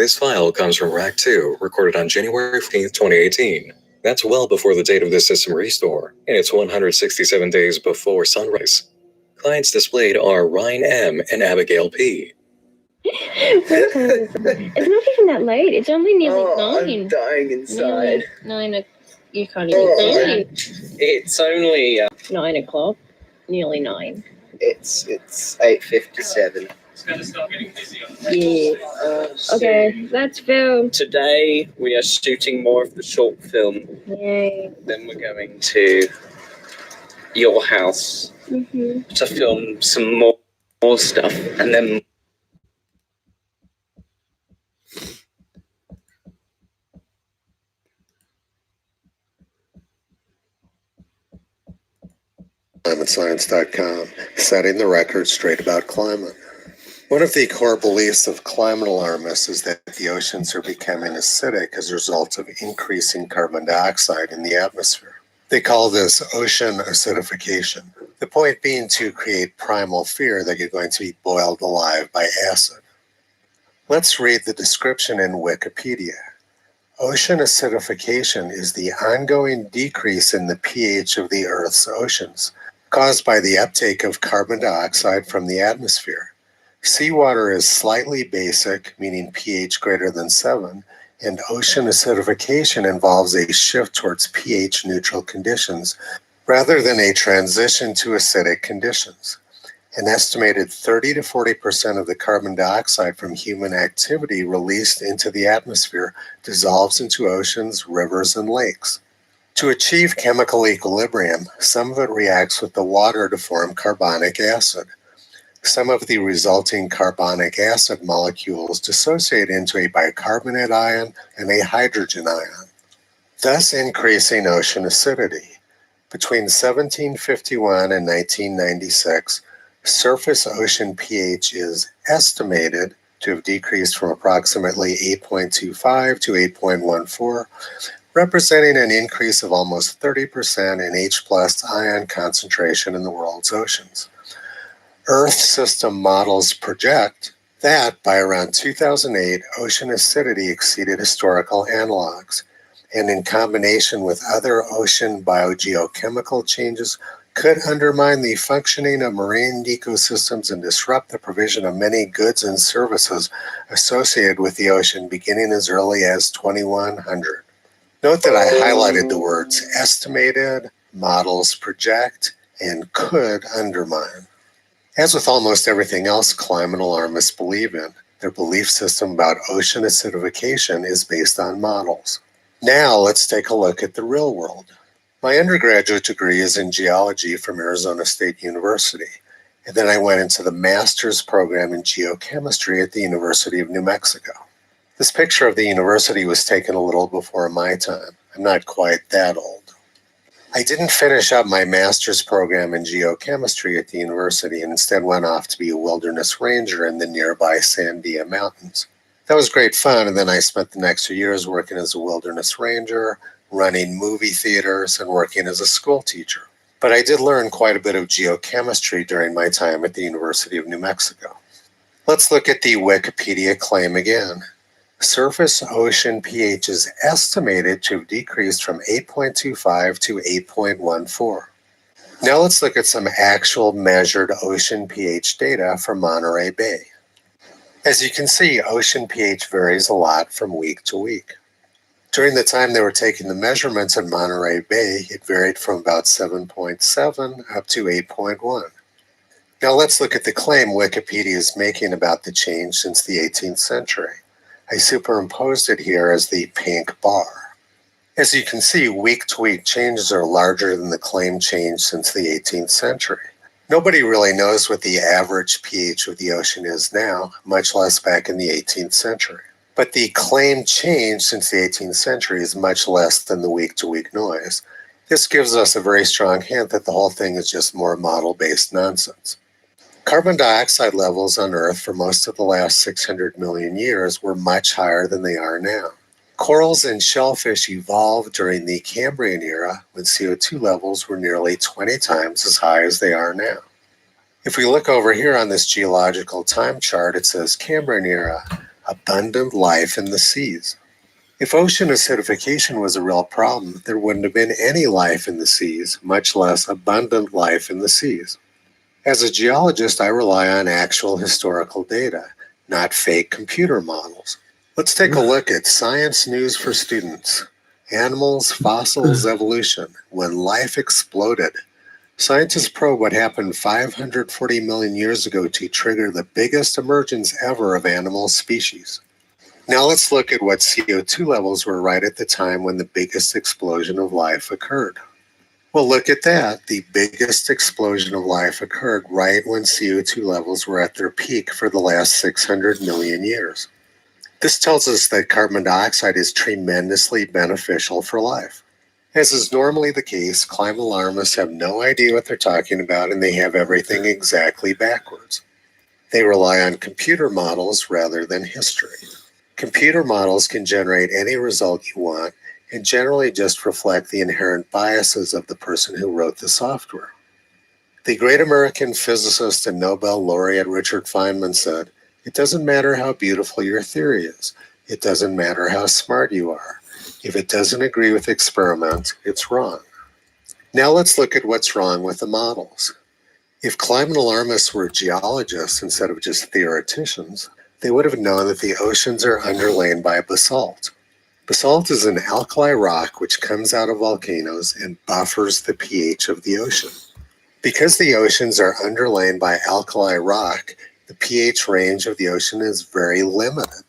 This file comes from Rack 2, recorded on January 15th, 2018. That's well before the date of this system restore, and it's 167 days before sunrise. Clients displayed are Ryan M. and Abigail P. It's not even that late. It's only nearly 9. I'm dying inside. Nearly 9. You can't even see. It's only 9 o'clock. Nearly 9. It's 8:57. It's gonna start getting busy on Yeah. Okay, let's film. Today we are shooting more of the short film. Yay. Then we're going to your house Mm-hmm. to film some more stuff, and then ClimateScience.com, setting the record straight about climate. One of the core beliefs of climate alarmists is that the oceans are becoming acidic as a result of increasing carbon dioxide in the atmosphere. They call this ocean acidification. The point being to create primal fear that you're going to be boiled alive by acid. Let's read the description in Wikipedia. Ocean acidification is the ongoing decrease in the pH of the Earth's oceans, caused by the uptake of carbon dioxide from the atmosphere. Seawater is slightly basic, meaning pH greater than 7, and ocean acidification involves a shift towards pH neutral conditions rather than a transition to acidic conditions. An estimated 30 to 40% of the carbon dioxide from human activity released into the atmosphere dissolves into oceans, rivers, and lakes. To achieve chemical equilibrium, some of it reacts with the water to form carbonic acid. Some of the resulting carbonic acid molecules dissociate into a bicarbonate ion and a hydrogen ion, thus increasing ocean acidity. Between 1751 and 1996, surface ocean pH is estimated to have decreased from approximately 8.25 to 8.14, representing an increase of almost 30% in H+ ion concentration in the world's oceans. Earth system models project that by around 2008, ocean acidity exceeded historical analogs, and in combination with other ocean biogeochemical changes, could undermine the functioning of marine ecosystems and disrupt the provision of many goods and services associated with the ocean beginning as early as 2100. Note that I highlighted the words estimated, models project, and could undermine. As with almost everything else climate alarmists believe in, their belief system about ocean acidification is based on models. Now let's take a look at the real world. My undergraduate degree is in geology from Arizona State University, and then I went into the master's program in geochemistry at the University of New Mexico. This picture of the university was taken a little before my time. I'm not quite that old. I didn't finish up my master's program in geochemistry at the university and instead went off to be a wilderness ranger in the nearby Sandia Mountains. That was great fun, and then I spent the next few years working as a wilderness ranger, running movie theaters, and working as a school teacher. But I did learn quite a bit of geochemistry during my time at the University of New Mexico. Let's look at the Wikipedia claim again. Surface ocean pH is estimated to have decreased from 8.25 to 8.14. Now let's look at some actual measured ocean pH data from Monterey Bay. As you can see, ocean pH varies a lot from week to week. During the time they were taking the measurements at Monterey Bay, it varied from about 7.7 up to 8.1. Now let's look at the claim Wikipedia is making about the change since the 18th century. I superimposed it here as the pink bar. As you can see, week-to-week changes are larger than the claim change since the 18th century. Nobody really knows what the average pH of the ocean is now, much less back in the 18th century. But the claimed change since the 18th century is much less than the week-to-week noise. This gives us a very strong hint that the whole thing is just more model-based nonsense. Carbon dioxide levels on Earth for most of the last 600 million years were much higher than they are now. Corals and shellfish evolved during the Cambrian era when CO2 levels were nearly 20 times as high as they are now. If we look over here on this geological time chart, it says Cambrian era. abundant life in the seas. If ocean acidification was a real problem, there wouldn't have been any life in the seas, much less abundant life in the seas. As a geologist, I rely on actual historical data, not fake computer models. Let's take a look at Science News for Students. Animals, Fossils, Evolution, When Life Exploded. Scientists probe what happened 540 million years ago to trigger the biggest emergence ever of animal species. Now let's look at what CO2 levels were right at the time when the biggest explosion of life occurred. Well, look at that. The biggest explosion of life occurred right when CO2 levels were at their peak for the last 600 million years. This tells us that carbon dioxide is tremendously beneficial for life. As is normally the case, climate alarmists have no idea what they're talking about and they have everything exactly backwards. They rely on computer models rather than history. Computer models can generate any result you want and generally just reflect the inherent biases of the person who wrote the software. The great American physicist and Nobel laureate Richard Feynman said, "It doesn't matter how beautiful your theory is. It doesn't matter how smart you are. If it doesn't agree with experiments, it's wrong." Now let's look at what's wrong with the models. If climate alarmists were geologists instead of just theoreticians, they would have known that the oceans are underlain by basalt. Basalt is an alkali rock which comes out of volcanoes and buffers the pH of the ocean. Because the oceans are underlain by alkali rock, the pH range of the ocean is very limited.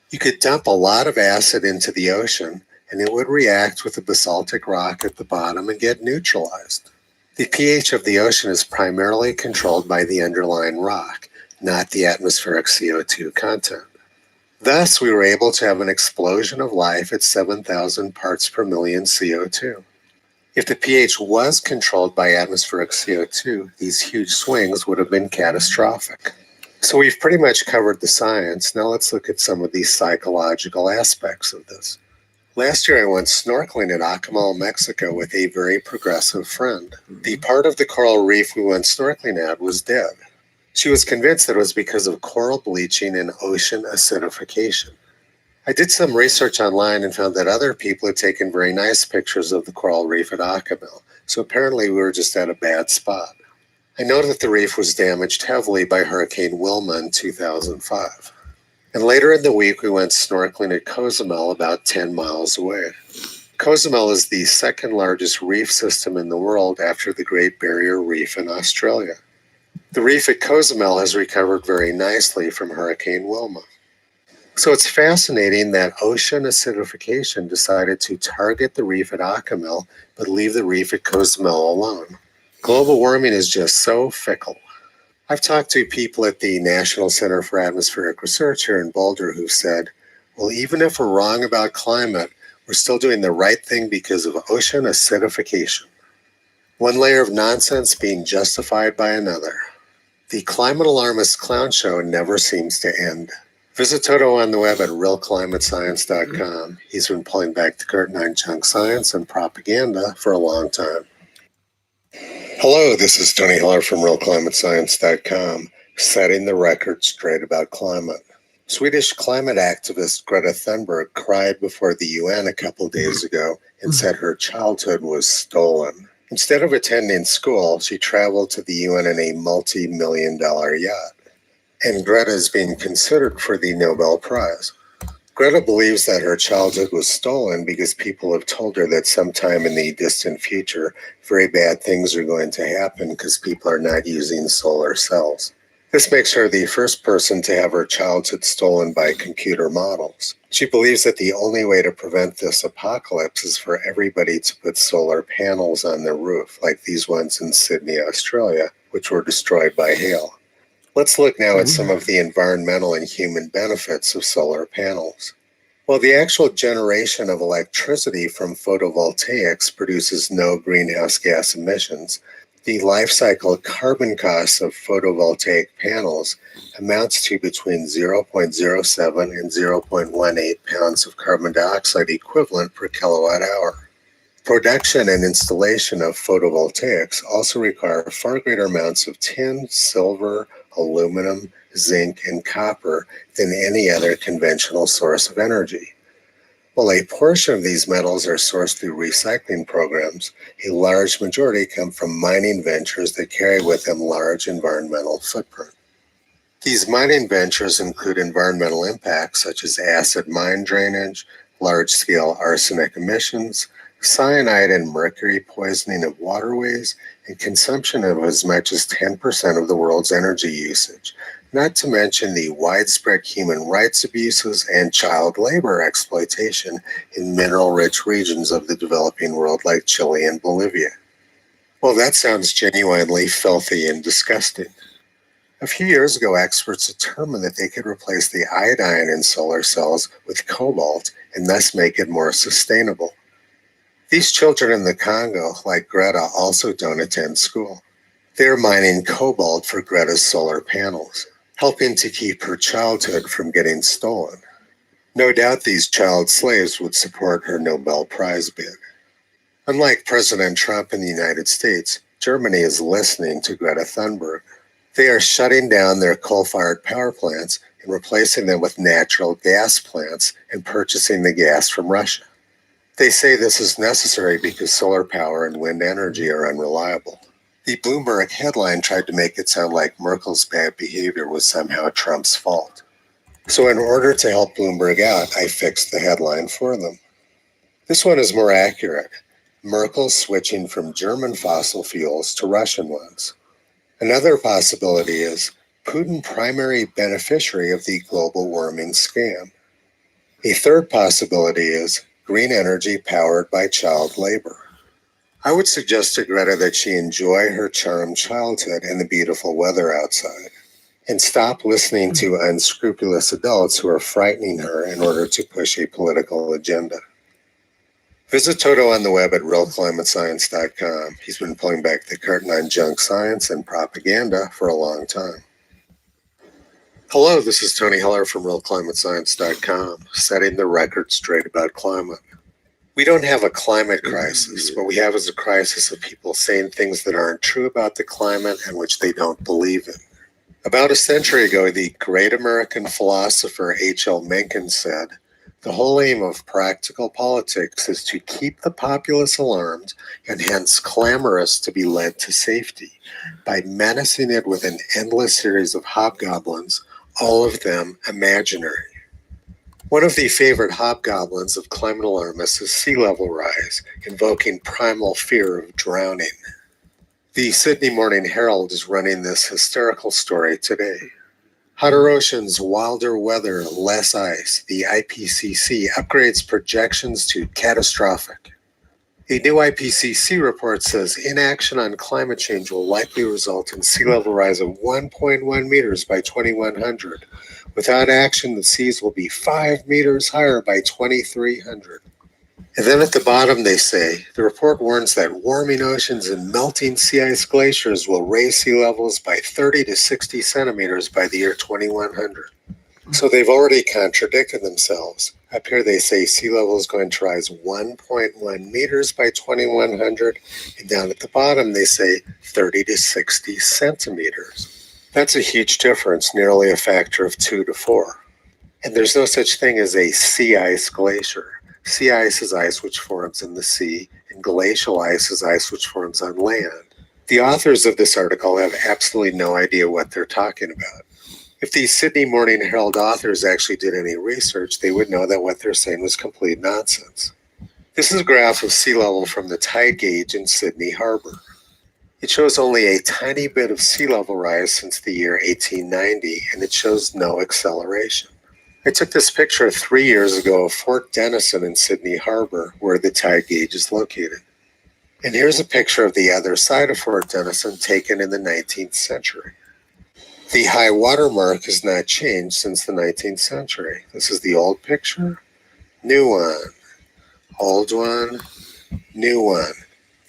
You could dump a lot of acid into the ocean and it would react with the basaltic rock at the bottom and get neutralized. The pH of the ocean is primarily controlled by the underlying rock, not the atmospheric CO2 content. Thus, we were able to have an explosion of life at 7,000 parts per million CO2. If the pH was controlled by atmospheric CO2, these huge swings would have been catastrophic. So we've pretty much covered the science. Now let's look at some of these psychological aspects of this. Last year I went snorkeling at Acapulco, Mexico with a very progressive friend. The part of the coral reef we went snorkeling at was dead. She was convinced that it was because of coral bleaching and ocean acidification. I did some research online and found that other people had taken very nice pictures of the coral reef at Acapulco, so apparently we were just at a bad spot. I know that the reef was damaged heavily by Hurricane Wilma in 2005. And later in the week, we went snorkeling at Cozumel, about 10 miles away. Cozumel is the second largest reef system in the world after the Great Barrier Reef in Australia. The reef at Cozumel has recovered very nicely from Hurricane Wilma. So it's fascinating that ocean acidification decided to target the reef at Acapulco, but leave the reef at Cozumel alone. Global warming is just so fickle. I've talked to people at the National Center for Atmospheric Research here in Boulder who've said, well, even if we're wrong about climate, we're still doing the right thing because of ocean acidification. One layer of nonsense being justified by another. The climate alarmist clown show never seems to end. Visit Toto on the web at realclimatescience.com. He's been pulling back the curtain on junk science and propaganda for a long time. Hello, this is Tony Hiller from realclimatescience.com, setting the record straight about climate. Swedish climate activist Greta Thunberg cried before the UN a couple days ago and said her childhood was stolen. Instead of attending school, she traveled to the UN in a multi-million-dollar yacht. And Greta is being considered for the Nobel Prize. Greta believes that her childhood was stolen because people have told her that sometime in the distant future, very bad things are going to happen because people are not using solar cells. This makes her the first person to have her childhood stolen by computer models. She believes that the only way to prevent this apocalypse is for everybody to put solar panels on their roof, like these ones in Sydney, Australia, which were destroyed by hail. Let's look now at some of the environmental and human benefits of solar panels. While the actual generation of electricity from photovoltaics produces no greenhouse gas emissions, the life cycle carbon costs of photovoltaic panels amounts to between 0.07 and 0.18 pounds of carbon dioxide equivalent per kilowatt hour. Production and installation of photovoltaics also require far greater amounts of tin, silver, aluminum, zinc, and copper than any other conventional source of energy. While a portion of these metals are sourced through recycling programs, a large majority come from mining ventures that carry with them large environmental footprint. These mining ventures include environmental impacts such as acid mine drainage, large-scale arsenic emissions, cyanide and mercury poisoning of waterways, and consumption of as much as 10% of the world's energy usage, not to mention the widespread human rights abuses and child labor exploitation in mineral-rich regions of the developing world like Chile and Bolivia. Well, that sounds genuinely filthy and disgusting. A few years ago, experts determined that they could replace the iodine in solar cells with cobalt and thus make it more sustainable. These children in the Congo, like Greta, also don't attend school. They're mining cobalt for Greta's solar panels, helping to keep her childhood from getting stolen. No doubt these child slaves would support her Nobel Prize bid. Unlike President Trump in the United States, Germany is listening to Greta Thunberg. They are shutting down their coal-fired power plants and replacing them with natural gas plants and purchasing the gas from Russia. They say this is necessary because solar power and wind energy are unreliable. The Bloomberg headline tried to make it sound like Merkel's bad behavior was somehow Trump's fault. So in order to help Bloomberg out, I fixed the headline for them. This one is more accurate. Merkel switching from German fossil fuels to Russian ones. Another possibility is Putin primary beneficiary of the global warming scam. A third possibility is green energy powered by child labor. I would suggest to Greta that she enjoy her charmed childhood and the beautiful weather outside, and stop listening to unscrupulous adults who are frightening her in order to push a political agenda. Visit Toto on the web at realclimatescience.com. He's been pulling back the curtain on junk science and propaganda for a long time. Hello, this is Tony Heller from realclimatescience.com, setting the record straight about climate. We don't have a climate crisis. What we have is a crisis of people saying things that aren't true about the climate and which they don't believe in. About a century ago, the great American philosopher H.L. Mencken said, "The whole aim of practical politics is to keep the populace alarmed and hence clamorous to be led to safety by menacing it with an endless series of hobgoblins, all of them imaginary." One of the favorite hobgoblins of climate alarmists is sea level rise, invoking primal fear of drowning. The Sydney Morning Herald is running this hysterical story today. Hotter oceans, wilder weather, less ice. The IPCC upgrades projections to catastrophic. A new IPCC report says inaction on climate change will likely result in sea level rise of 1.1 meters by 2100. Without action, the seas will be 5 meters higher by 2300. And then at the bottom they say, the report warns that warming oceans and melting sea ice glaciers will raise sea levels by 30 to 60 centimeters by the year 2100. So they've already contradicted themselves. Up here they say sea level is going to rise 1.1 meters by 2100, and down at the bottom they say 30 to 60 centimeters. That's a huge difference, nearly a factor of 2 to 4. And there's no such thing as a sea ice glacier. Sea ice is ice which forms in the sea, and glacial ice is ice which forms on land. The authors of this article have absolutely no idea what they're talking about. If the Sydney Morning Herald authors actually did any research, they would know that what they're saying was complete nonsense. This is a graph of sea level from the tide gauge in Sydney Harbor. It shows only a tiny bit of sea level rise since the year 1890, and it shows no acceleration. I took this picture 3 years ago of Fort Denison in Sydney Harbor, where the tide gauge is located. And here's a picture of the other side of Fort Denison taken in the 19th century. The high water mark has not changed since the 19th century. This is the old picture, new one, old one, new one.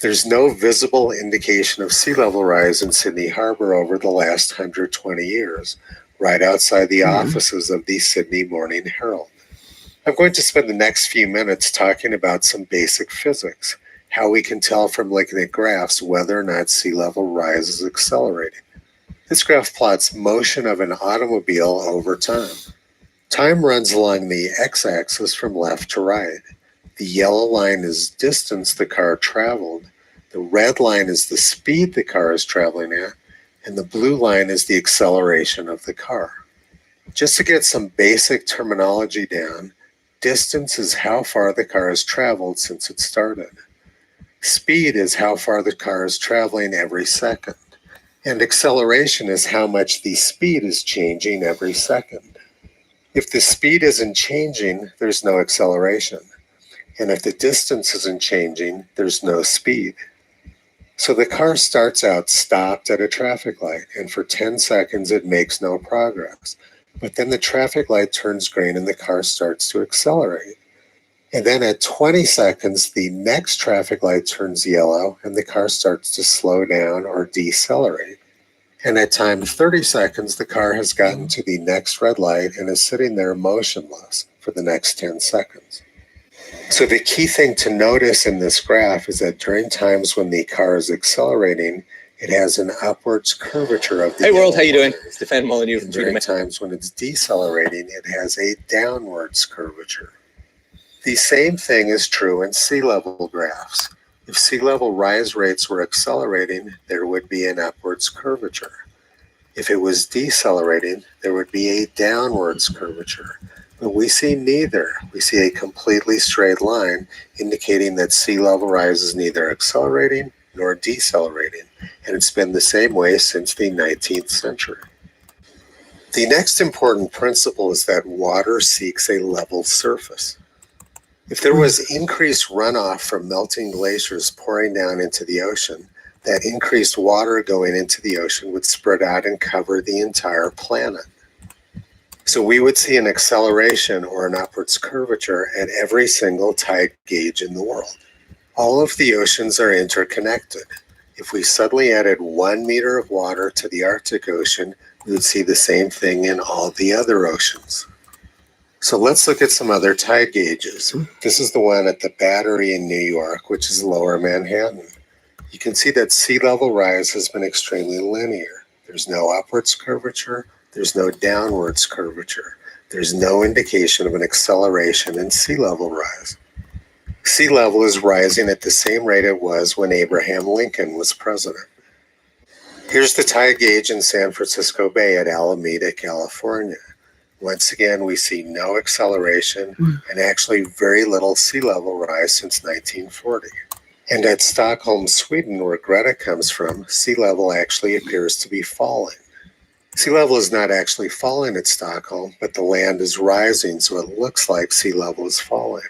There's no visible indication of sea level rise in Sydney Harbor over the last 120 years, right outside the offices of the Sydney Morning Herald. I'm going to spend the next few minutes talking about some basic physics, how we can tell from looking at graphs whether or not sea level rise is accelerating. This graph plots motion of an automobile over time. Time runs along the x-axis from left to right. The yellow line is distance the car traveled. The red line is the speed the car is traveling at, and the blue line is the acceleration of the car. Just to get some basic terminology down, distance is how far the car has traveled since it started. Speed is how far the car is traveling every second. And acceleration is how much the speed is changing every second. If the speed isn't changing, there's no acceleration. And if the distance isn't changing, there's no speed. So the car starts out stopped at a traffic light, and for 10 seconds it makes no progress. But then the traffic light turns green and the car starts to accelerate. And then at 20 seconds, the next traffic light turns yellow and the car starts to slow down or decelerate. And at time 30 seconds, the car has gotten to the next red light and is sitting there motionless for the next 10 seconds. So the key thing to notice in this graph is that during times when the car is accelerating, it has an upwards curvature of the Hey world, how you doing? line. Stefan Molyneux from And during times when it's decelerating, it has a downwards curvature. The same thing is true in sea level graphs. If sea level rise rates were accelerating, there would be an upwards curvature. If it was decelerating, there would be a downwards curvature. But we see neither. We see a completely straight line indicating that sea level rise is neither accelerating nor decelerating, and it's been the same way since the 19th century. The next important principle is that water seeks a level surface. If there was increased runoff from melting glaciers pouring down into the ocean, that increased water going into the ocean would spread out and cover the entire planet. So we would see an acceleration or an upwards curvature at every single tide gauge in the world. All of the oceans are interconnected. If we suddenly added 1 meter of water to the Arctic Ocean, we would see the same thing in all the other oceans. So let's look at some other tide gauges. This is the one at the Battery in New York, which is lower Manhattan. You can see that sea level rise has been extremely linear. There's no upwards curvature. There's no downwards curvature. There's no indication of an acceleration in sea level rise. Sea level is rising at the same rate it was when Abraham Lincoln was president. Here's the tide gauge in San Francisco Bay at Alameda, California. Once again, we see no acceleration and actually very little sea level rise since 1940. And at Stockholm, Sweden, where Greta comes from, sea level actually appears to be falling. Sea level is not actually falling at Stockholm, but the land is rising, so it looks like sea level is falling.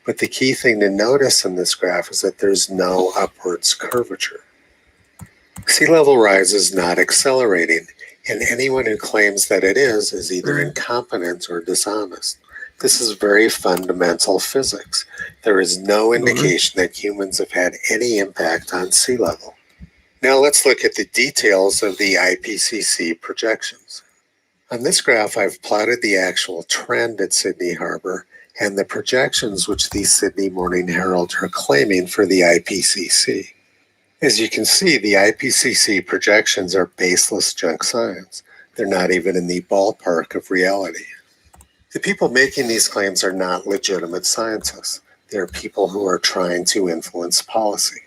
But the key thing to notice in this graph is that there's no upwards curvature. Sea level rise is not accelerating, and anyone who claims that it is either incompetent or dishonest. This is very fundamental physics. There is no indication that humans have had any impact on sea level. Now let's look at the details of the IPCC projections. On this graph, I've plotted the actual trend at Sydney Harbor and the projections which the Sydney Morning Herald are claiming for the IPCC. As you can see, the IPCC projections are baseless junk science. They're not even in the ballpark of reality. The people making these claims are not legitimate scientists. They're people who are trying to influence policy.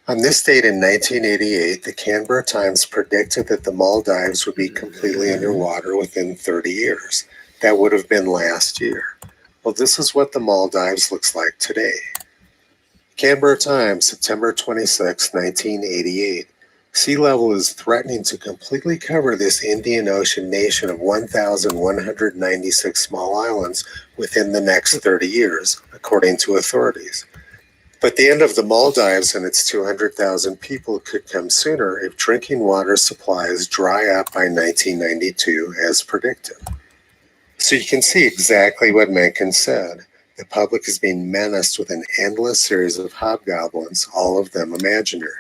On this date in 1988, the Canberra Times predicted that the Maldives would be completely underwater within 30 years. That would have been last year. Well, this is what the Maldives looks like today. Canberra Times, September 26, 1988. Sea level is threatening to completely cover this Indian Ocean nation of 1,196 small islands within the next 30 years, according to authorities. But the end of the Maldives and its 200,000 people could come sooner if drinking water supplies dry up by 1992, as predicted. So you can see exactly what Mencken said. The public is being menaced with an endless series of hobgoblins, all of them imaginary.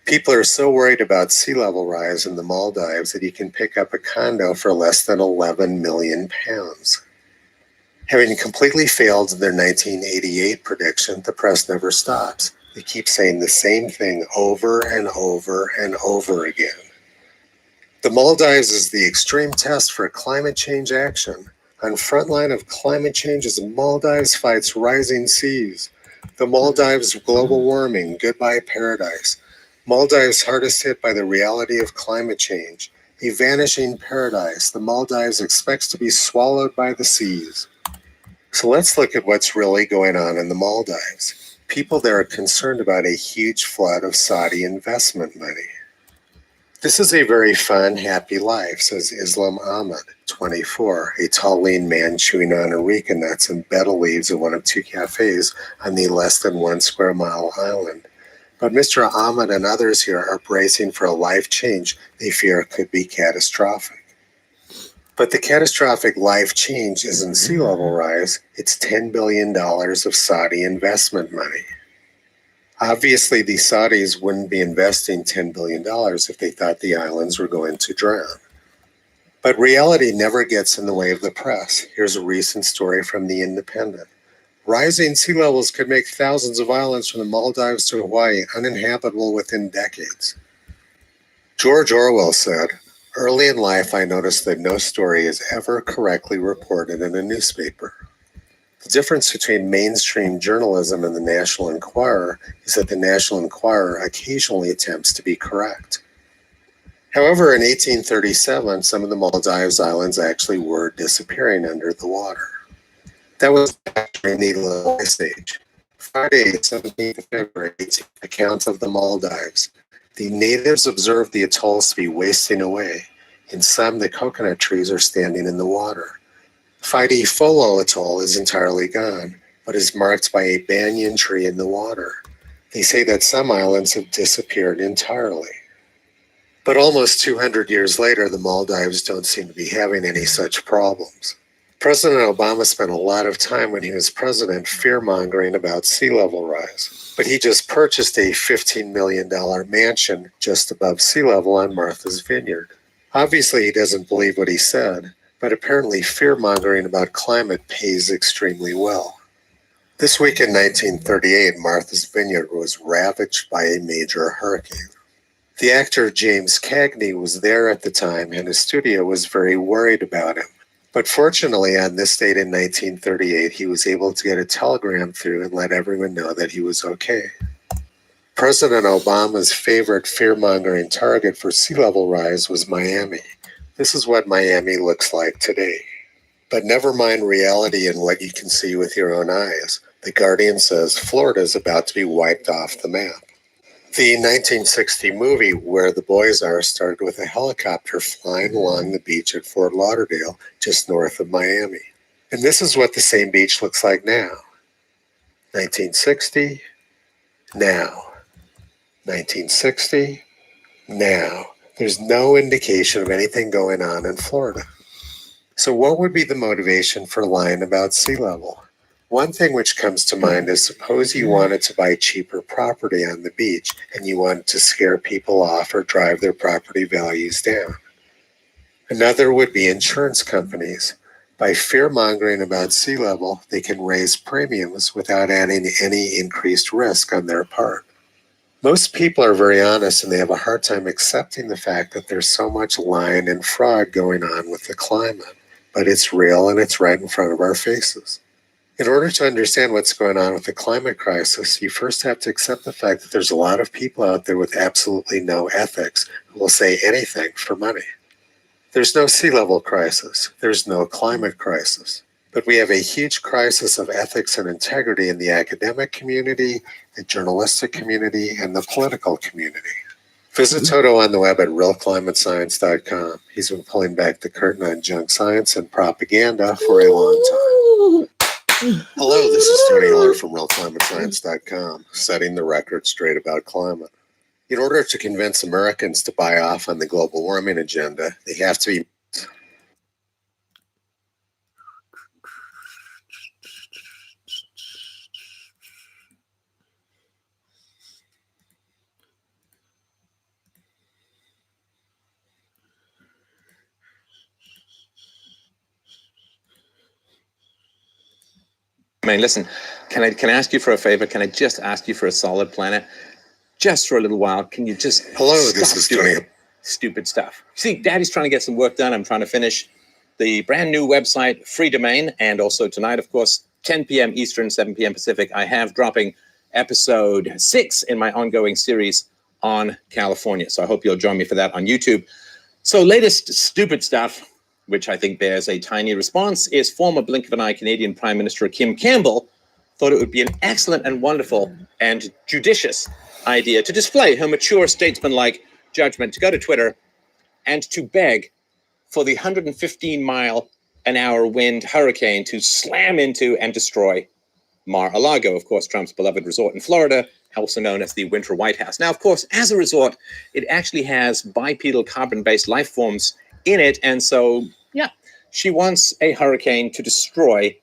People are so worried about sea level rise in the Maldives that you can pick up a condo for less than 11 million pounds. Having completely failed in their 1988 prediction, the press never stops. They keep saying the same thing over and over and over again. The Maldives is the extreme test for climate change action. On front line of climate change is the Maldives fights rising seas. The Maldives global warming, goodbye paradise. Maldives hardest hit by the reality of climate change. A vanishing paradise. The Maldives expects to be swallowed by the seas. So let's look at what's really going on in the Maldives. People there are concerned about a huge flood of Saudi investment money. This is a very fun, happy life, says Islam Ahmed, 24, a tall, lean man chewing on areca nuts and betel leaves at one of two cafes on the less than 1 square mile island. But Mr. Ahmed and others here are bracing for a life change they fear could be catastrophic. But the catastrophic life change isn't sea level rise, it's $10 billion of Saudi investment money. Obviously, the Saudis wouldn't be investing $10 billion if they thought the islands were going to drown. But reality never gets in the way of the press. Here's a recent story from The Independent. Rising sea levels could make thousands of islands from the Maldives to Hawaii uninhabitable within decades. George Orwell said, "Early in life, I noticed that no story is ever correctly reported in a newspaper." The difference between mainstream journalism and the National Enquirer is that the National Enquirer occasionally attempts to be correct. However, in 1837, some of the Maldives Islands actually were disappearing under the water. That was during the Little Ice Age. Friday, 17th of February, 18th account of the Maldives. The natives observed the atolls to be wasting away. In some, the coconut trees are standing in the water. Faidi Folo Atoll is entirely gone, but is marked by a banyan tree in the water. They say that some islands have disappeared entirely. But almost 200 years later, the Maldives don't seem to be having any such problems. President Obama spent a lot of time when he was president fear-mongering about sea level rise, but he just purchased a $15 million mansion just above sea level on Martha's Vineyard. Obviously, he doesn't believe what he said, but apparently fear-mongering about climate pays extremely well. This week in 1938, Martha's Vineyard was ravaged by a major hurricane. The actor James Cagney was there at the time, and his studio was very worried about him. But fortunately, on this date in 1938, he was able to get a telegram through and let everyone know that he was okay. President Obama's favorite fear-mongering target for sea level rise was Miami. This is what Miami looks like today. But never mind reality and what you can see with your own eyes. The Guardian says Florida is about to be wiped off the map. The 1960 movie Where the Boys Are started with a helicopter flying along the beach at Fort Lauderdale, just north of Miami. And this is what the same beach looks like now. 1960, now. 1960, now. There's no indication of anything going on in Florida. So what would be the motivation for lying about sea level? One thing which comes to mind is suppose you wanted to buy cheaper property on the beach and you wanted to scare people off or drive their property values down. Another would be insurance companies. By fear-mongering about sea level, they can raise premiums without adding any increased risk on their part. Most people are very honest and they have a hard time accepting the fact that there's so much lying and fraud going on with the climate. But it's real and it's right in front of our faces. In order to understand what's going on with the climate crisis, you first have to accept the fact that there's a lot of people out there with absolutely no ethics who will say anything for money. There's no sea level crisis. There's no climate crisis. But we have a huge crisis of ethics and integrity in the academic community, the journalistic community, and the political community. Visit Toto on the web at realclimatescience.com. He's been pulling back the curtain on junk science and propaganda for a long time. Hello, this is Tony Hiller from realclimatescience.com, setting the record straight about climate. In order to convince Americans to buy off on the global warming agenda, they have to be I mean, listen, can I ask you for a favor? Can I just ask you for a solid planet? Just for a little while. Can you just Hello, this is Tony. stupid stuff. See, Daddy's trying to get some work done. I'm trying to finish the brand new website, Free Domain, and also tonight, of course, 10 p.m. Eastern, 7 p.m. Pacific, I have dropping episode 6 in my ongoing series on California. So I hope you'll join me for that on YouTube. So latest stupid stuff, which I think bears a tiny response, is former blink-of-an-eye Canadian Prime Minister Kim Campbell thought it would be an excellent and wonderful and judicious idea to display her mature statesman-like judgment, to go to Twitter and to beg for the 115-mile-an-hour wind hurricane to slam into and destroy Mar-a-Lago, of course, Trump's beloved resort in Florida, also known as the Winter White House. Now, of course, as a resort, it actually has bipedal carbon-based life forms in it. And so, yeah, she wants a hurricane to destroy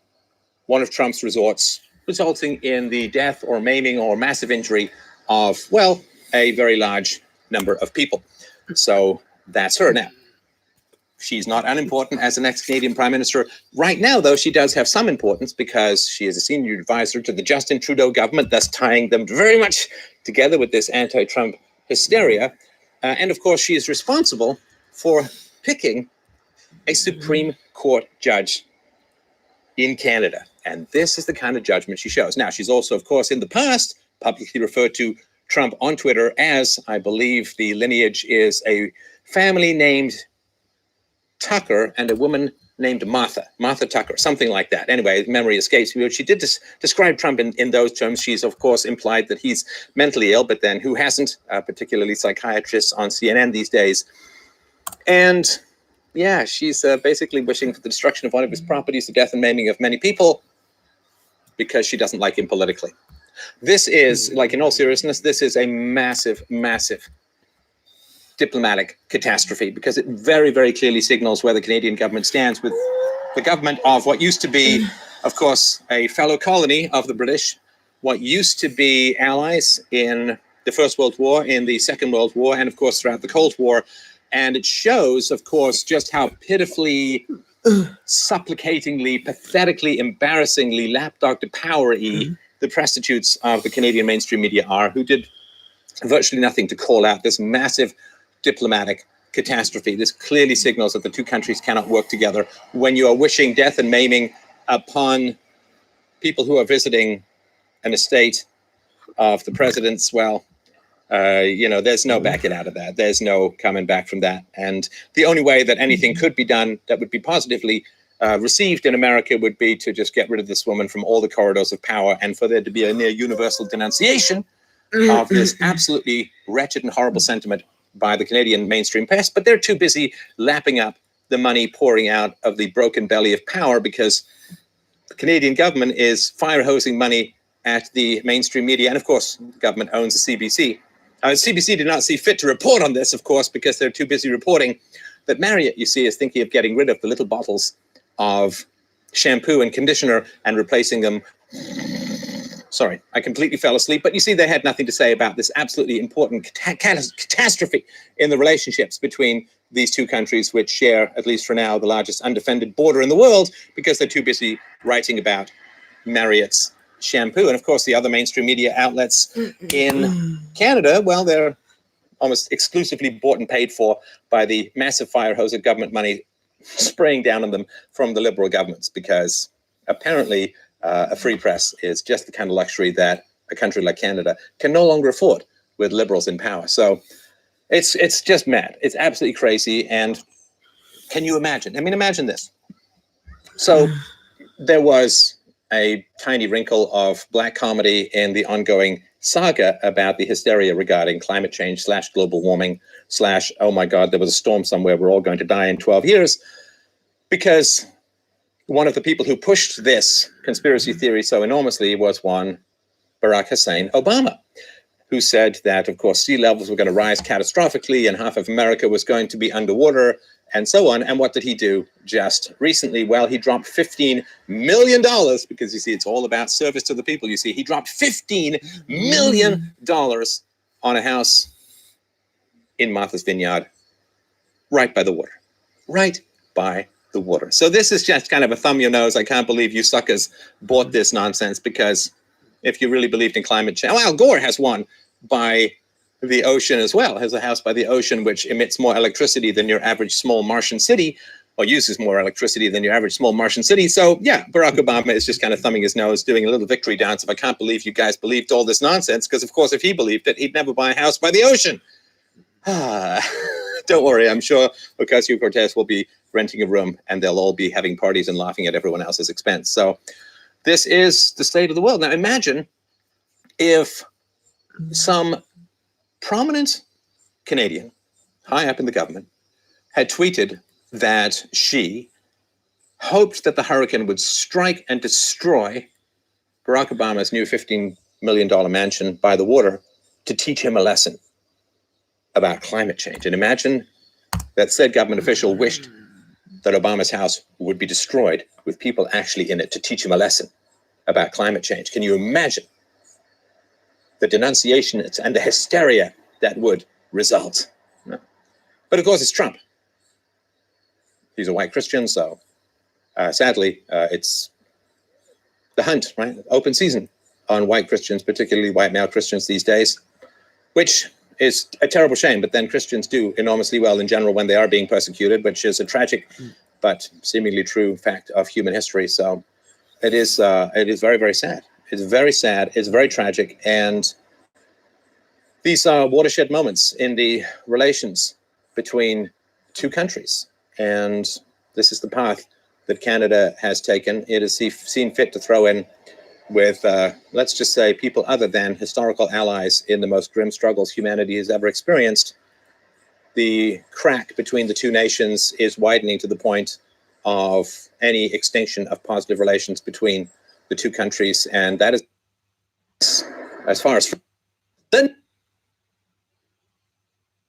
one of Trump's resorts, resulting in the death or maiming or massive injury of, well, a very large number of people. So that's her. Now, she's not unimportant as the next Canadian Prime Minister. Right now, though, she does have some importance because she is a senior advisor to the Justin Trudeau government, thus tying them very much together with this anti-Trump hysteria. And of course, she is responsible for picking a Supreme Court judge in Canada. And this is the kind of judgment she shows. Now, she's also, of course, in the past, publicly referred to Trump on Twitter as, I believe the lineage is a family named Tucker and a woman named Martha Tucker, something like that. Anyway, memory escapes me. But she did describe Trump in those terms. She's, of course, implied that he's mentally ill, but then who hasn't, particularly psychiatrists on CNN these days. And yeah, she's basically wishing for the destruction of one of his properties, the death and maiming of many people, because she doesn't like him politically. This is, like, in all seriousness, this is a massive, massive diplomatic catastrophe, because it very, very clearly signals where the Canadian government stands with the government of what used to be, of course, a fellow colony of the British, what used to be allies in the First World War, in the Second World War, and of course throughout the Cold War. And it shows, of course, just how pitifully, supplicatingly, pathetically, embarrassingly, lapdog to power-y the prostitutes of the Canadian mainstream media are, who did virtually nothing to call out this massive diplomatic catastrophe. This clearly signals that the two countries cannot work together. When you are wishing death and maiming upon people who are visiting an estate of the president's, well, there's no backing out of that. There's no coming back from that. And the only way that anything could be done that would be positively received in America would be to just get rid of this woman from all the corridors of power, and for there to be a near universal denunciation of this absolutely wretched and horrible sentiment by the Canadian mainstream press. But they're too busy lapping up the money pouring out of the broken belly of power, because the Canadian government is fire hosing money at the mainstream media. And of course, the government owns the CBC. CBC did not see fit to report on this, of course, because they're too busy reporting that Marriott, you see, is thinking of getting rid of the little bottles of shampoo and conditioner and replacing them. Sorry, I completely fell asleep. But you see, they had nothing to say about this absolutely important catastrophe in the relationships between these two countries, which share, at least for now, the largest undefended border in the world, because they're too busy writing about Marriott's shampoo. And of course, the other mainstream media outlets in Canada, well, they're almost exclusively bought and paid for by the massive fire hose of government money spraying down on them from the Liberal governments, because apparently a free press is just the kind of luxury that a country like Canada can no longer afford with Liberals in power. So it's just mad. It's absolutely crazy. And can you imagine? I mean, imagine this. So there was a tiny wrinkle of black comedy in the ongoing saga about the hysteria regarding climate change / global warming / oh my God, there was a storm somewhere, we're all going to die in 12 years. Because one of the people who pushed this conspiracy theory so enormously was one Barack Hussein Obama, who said that, of course, sea levels were going to rise catastrophically and half of America was going to be underwater and so on. And what did he do just recently? Well, he dropped $15 million, because you see, it's all about service to the people. You see, he dropped $15 million on a house in Martha's Vineyard, right by the water, right by the water. So this is just kind of a thumb your nose. I can't believe you suckers bought this nonsense, because if you really believed in climate change, well, Al Gore has won by the ocean as well, has a house by the ocean which emits more electricity than your average small Martian city, or uses more electricity than your average small Martian city. So yeah, Barack Obama is just kind of thumbing his nose, doing a little victory dance of, I can't believe you guys believed all this nonsense, because of course if he believed it, he'd never buy a house by the ocean. Don't worry, I'm sure Ocasio-Cortez will be renting a room and they'll all be having parties and laughing at everyone else's expense. So this is the state of the world. Now imagine if some prominent Canadian, high up in the government, had tweeted that she hoped that the hurricane would strike and destroy Barack Obama's new $15 million mansion by the water to teach him a lesson about climate change. And imagine that said government official wished that Obama's house would be destroyed with people actually in it to teach him a lesson about climate change. Can you imagine the denunciation and the hysteria that would result? No. But of course, it's Trump. He's a white Christian, so sadly, it's the hunt, right? Open season on white Christians, particularly white male Christians these days, which is a terrible shame. But then Christians do enormously well in general when they are being persecuted, which is a tragic but seemingly true fact of human history. So it is very, very sad. It's very sad. It's very tragic. And these are watershed moments in the relations between two countries. And this is the path that Canada has taken. It has seen fit to throw in with, let's just say, people other than historical allies in the most grim struggles humanity has ever experienced. The crack between the two nations is widening to the point of any extinction of positive relations between the two countries. And that is, as far as the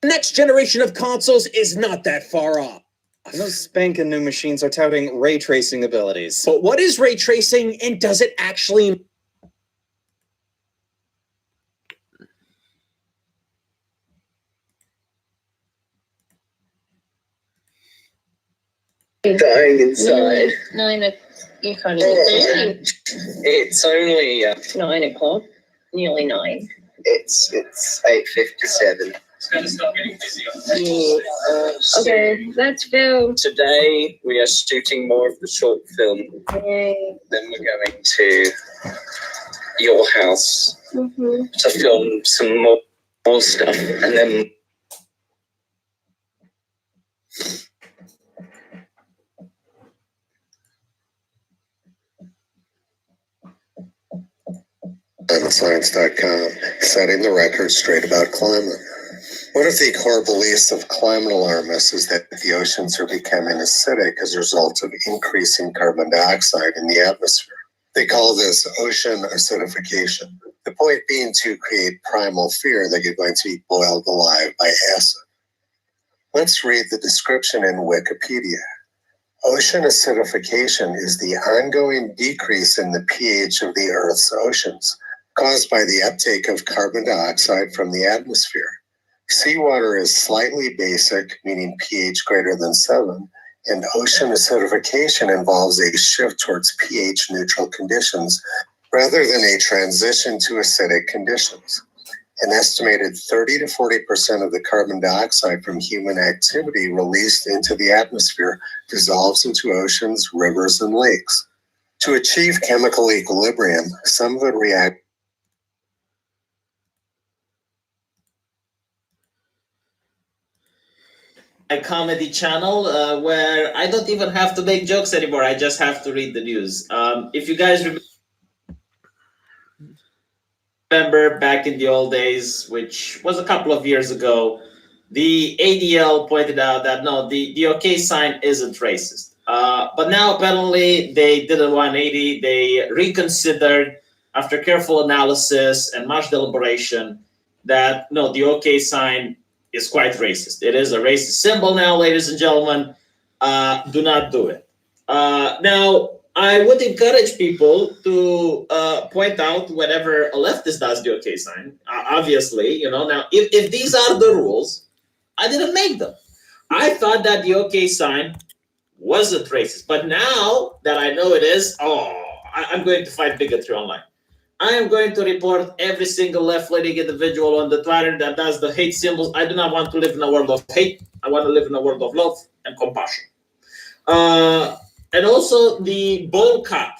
next generation of consoles is not that far off. Those spanking new machines are touting ray tracing abilities. But what is ray tracing, and does it actually... Dying inside. You can't even It's only 9 o'clock, nearly 9. it's 8:57. It's gonna start getting busy on Okay, let's go. Today we are shooting more of the short film. Yay. Then we're going to your house to film some more stuff, and then ClimateScience.com, setting the record straight about climate. One of the core beliefs of climate alarmists is that the oceans are becoming acidic as a result of increasing carbon dioxide in the atmosphere. They call this ocean acidification. The point being to create primal fear that you're going to be boiled alive by acid. Let's read the description in Wikipedia. Ocean acidification is the ongoing decrease in the pH of the Earth's oceans, caused by the uptake of carbon dioxide from the atmosphere. Seawater is slightly basic, meaning pH greater than 7, and ocean acidification involves a shift towards pH neutral conditions rather than a transition to acidic conditions. An estimated 30 to 40% of the carbon dioxide from human activity released into the atmosphere dissolves into oceans, rivers, and lakes. To achieve chemical equilibrium, some of it reacts a comedy channel where I don't even have to make jokes anymore. I just have to read the news. If you guys remember back in the old days, which was a couple of years ago, the ADL pointed out that no, the OK sign isn't racist. But now apparently they did a 180. They reconsidered after careful analysis and much deliberation that no, the OK sign is quite racist. It is a racist symbol now, ladies and gentlemen. Do not do it. Now, I would encourage people to point out whenever a leftist does the OK sign. Obviously, you know, now if these are the rules, I didn't make them. I thought that the OK sign wasn't racist, but now that I know it is, I'm going to fight bigotry online. I am going to report every single left-leaning individual on the Twitter that does the hate symbols. I do not want to live in a world of hate. I want to live in a world of love and compassion. And also the bowl cut.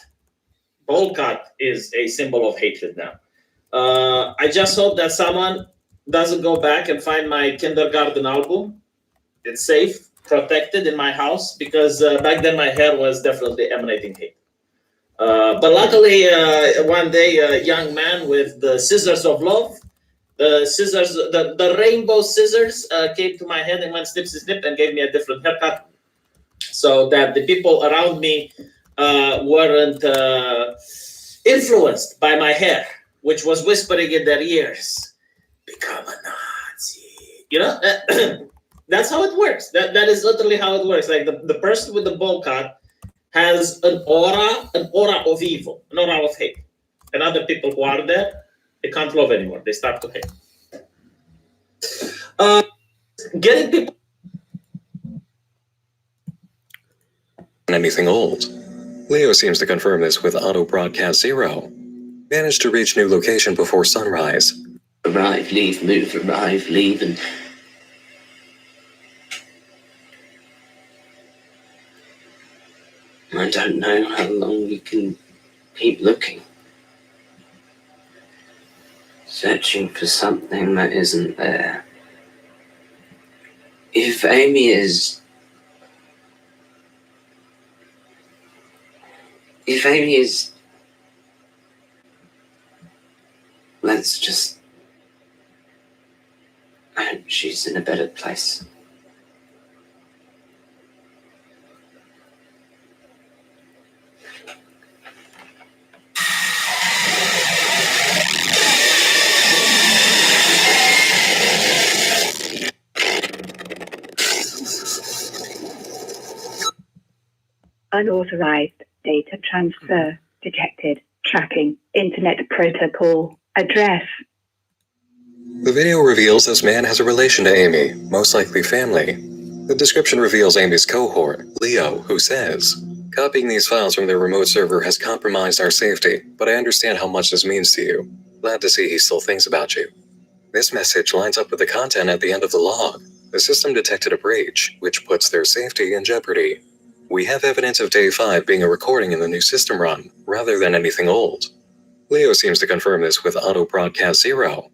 Bowl cut is a symbol of hatred now. I just hope that someone doesn't go back and find my kindergarten album. It's safe, protected in my house, because back then my hair was definitely emanating hate. But luckily, one day, a young man with the scissors of love, the rainbow scissors, came to my head and went snip, snip, snip, and gave me a different haircut, so that the people around me weren't influenced by my hair, which was whispering in their ears, "Become a Nazi." You know, that's how it works. That is literally how it works. Like the person with the bowl cut has an aura of evil, an aura of hate. And other people who are there, they can't love anymore. They start to hate. Getting people... Anything old. Leo seems to confirm this with auto broadcast 0. Managed to reach new location before sunrise. Arrive, leave, move, arrive, leave, and... I don't know how long we can keep looking. Searching for something that isn't there. If Amy is... Let's just... I hope she's in a better place. Unauthorized data transfer detected. Tracking internet protocol address. The video reveals this man has a relation to Amy, most likely family. The description reveals Amy's cohort, Leo, who says, "Copying these files from their remote server has compromised our safety, but I understand how much this means to you. Glad to see he still thinks about you." This message lines up with the content at the end of the log. The system detected a breach, which puts their safety in jeopardy. We have evidence of Day 5 being a recording in the new system run, rather than anything old. Leo seems to confirm this with auto broadcast 0.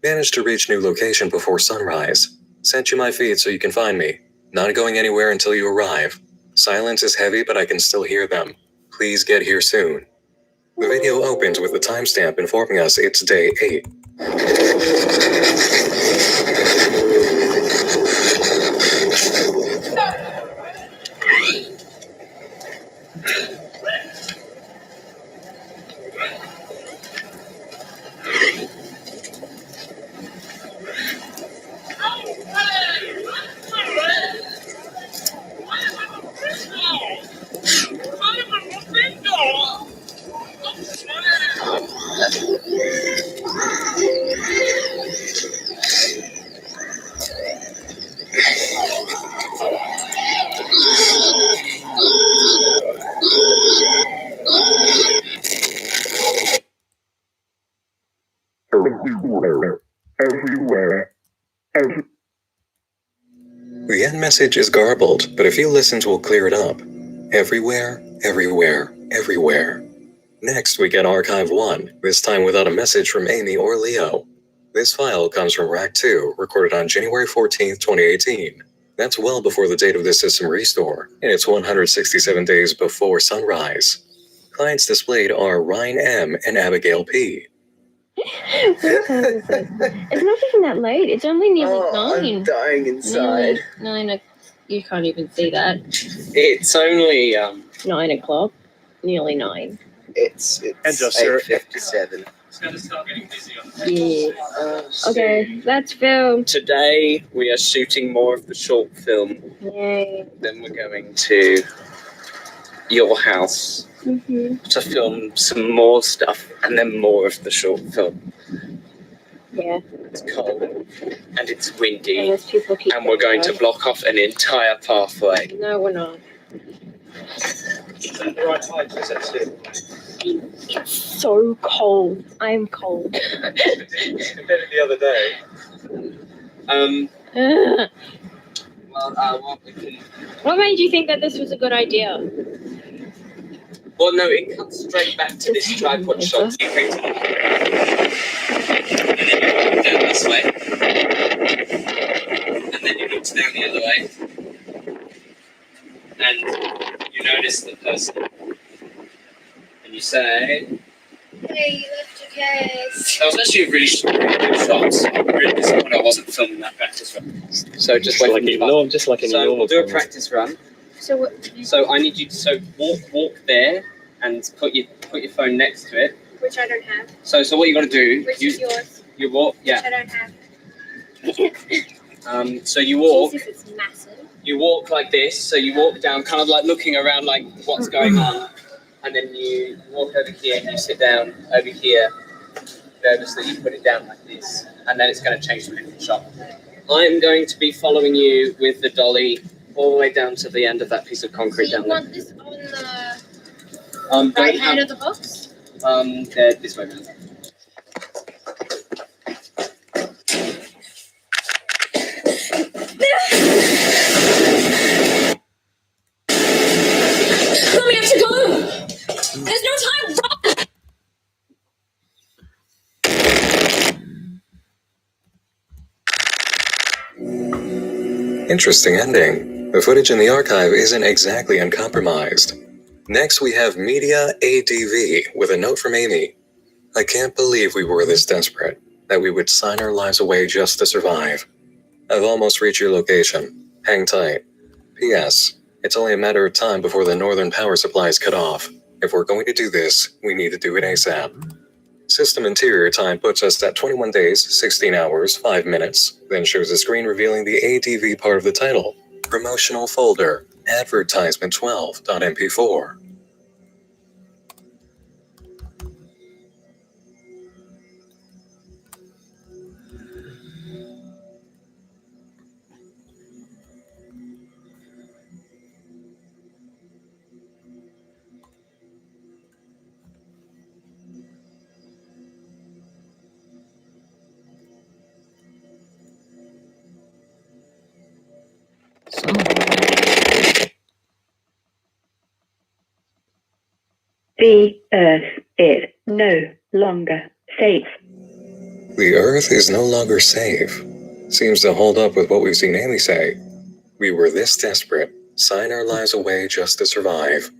Managed to reach new location before sunrise. Sent you my feed so you can find me. Not going anywhere until you arrive. Silence is heavy, but I can still hear them. Please get here soon. The video opens with the timestamp informing us it's Day 8. The end message is garbled, but a few listens will clear it up. Everywhere, everywhere, everywhere. Next, we get Archive 1, this time without a message from Amy or Leo. This file comes from Rack 2, recorded on January 14th, 2018. That's well before the date of the system restore, and it's 167 days before sunrise. Clients displayed are Ryan M. and Abigail P. What time is it? It's not even that late. It's only nearly 9. I'm dying inside. Nearly 9. You can't even see that. It's only 9 o'clock. Nearly 9. It's 8:57. It's gonna start getting busy on the Yeah. Okay, let's film. Today we are shooting more of the short film. Yay. Then we're going to your house to film some more stuff, and then more of the short film. Yeah. It's cold and it's windy, And there's people keep and we're going to going. block off an entire pathway. No, we're not. Is that the right height? Is that it? so cold. I am cold. The other day. What made you think that this was a good idea? Well, no, it comes straight back to this tripod shot. And then you walk down this way. And then you look down the other way. And you notice the person. And you say... Hey, you left your case. That was actually a really good shot. I'm really disappointed I wasn't filming that practice run. So just wait for me. Just like any normal. We'll do a practice run. So what? So I need you to walk there and put your phone next to it. Which I don't have. So what you got to do? Which is yours? You walk. Which I don't have. So you walk. Jesus, it's massive. You walk like this. So you walk down, kind of like looking around, like what's going on, and then you walk over here and you sit down over here. Nervously, you put it down like this, and then it's going to change to a different shot. I'm going to be following you with the dolly all the way down to the end of that piece of concrete So down you there. want this on the right hand of the box? This way. Let me have to go! There's no time! Run! Interesting ending. The footage in the archive isn't exactly uncompromised. Next, we have Media ADV with a note from Amy. I can't believe we were this desperate, that we would sign our lives away just to survive. I've almost reached your location. Hang tight. P.S. It's only a matter of time before the northern power supply is cut off. If we're going to do this, we need to do it ASAP. System interior time puts us at 21 days, 16 hours, 5 minutes, then shows a screen revealing the ADV part of the title. Promotional folder, advertisement 12.mp4. The Earth is no longer safe. The Earth is no longer safe. Seems to hold up with what we've seen Amy say. We were this desperate, sign our lives away just to survive.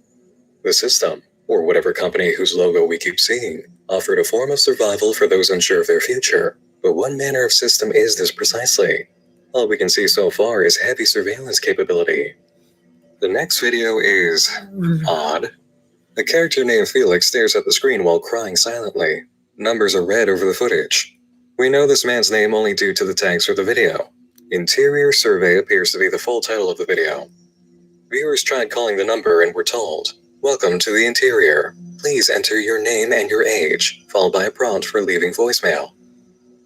The system, or whatever company whose logo we keep seeing, offered a form of survival for those unsure of their future. But what manner of system is this precisely? All we can see so far is heavy surveillance capability. The next video is odd. A character named Felix stares at the screen while crying silently. Numbers are red over the footage. We know this man's name only due to the tags for the video. Interior survey appears to be the full title of the video. Viewers tried calling the number and were told, "Welcome to the interior. Please enter your name and your age," followed by a prompt for leaving voicemail.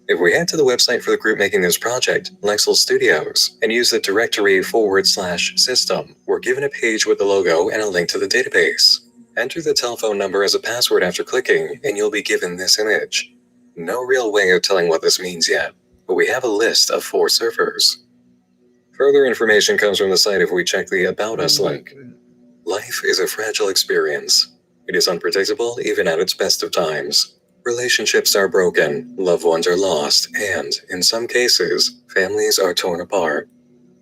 If we head to the website for the group making this project, Lexel Studios, and use the directory /system, we're given a page with the logo and a link to the database. Enter the telephone number as a password after clicking, and you'll be given this image. No real way of telling what this means yet, but we have a list of 4 servers. Further information comes from the site if we check the About Us link. Life is a fragile experience. It is unpredictable even at its best of times. Relationships are broken, loved ones are lost, and, in some cases, families are torn apart.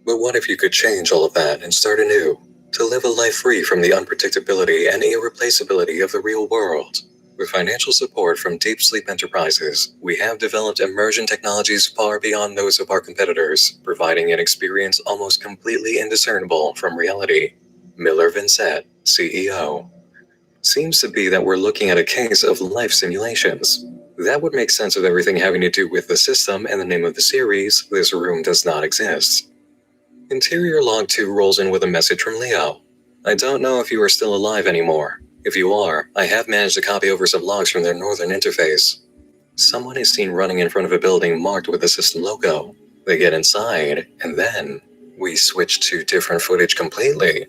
But what if you could change all of that and start anew? To live a life free from the unpredictability and irreplaceability of the real world. With financial support from Deep Sleep Enterprises, we have developed immersion technologies far beyond those of our competitors, providing an experience almost completely indiscernible from reality. Miller Vincent, CEO. Seems to be that we're looking at a case of life simulations. That would make sense of everything having to do with the system and the name of the series. This room does not exist. Interior log 2 rolls in with a message from Leo. I don't know if you are still alive anymore. If you are, I have managed to copy over some logs from their northern interface. Someone is seen running in front of a building marked with the system logo. They get inside, and then we switch to different footage completely.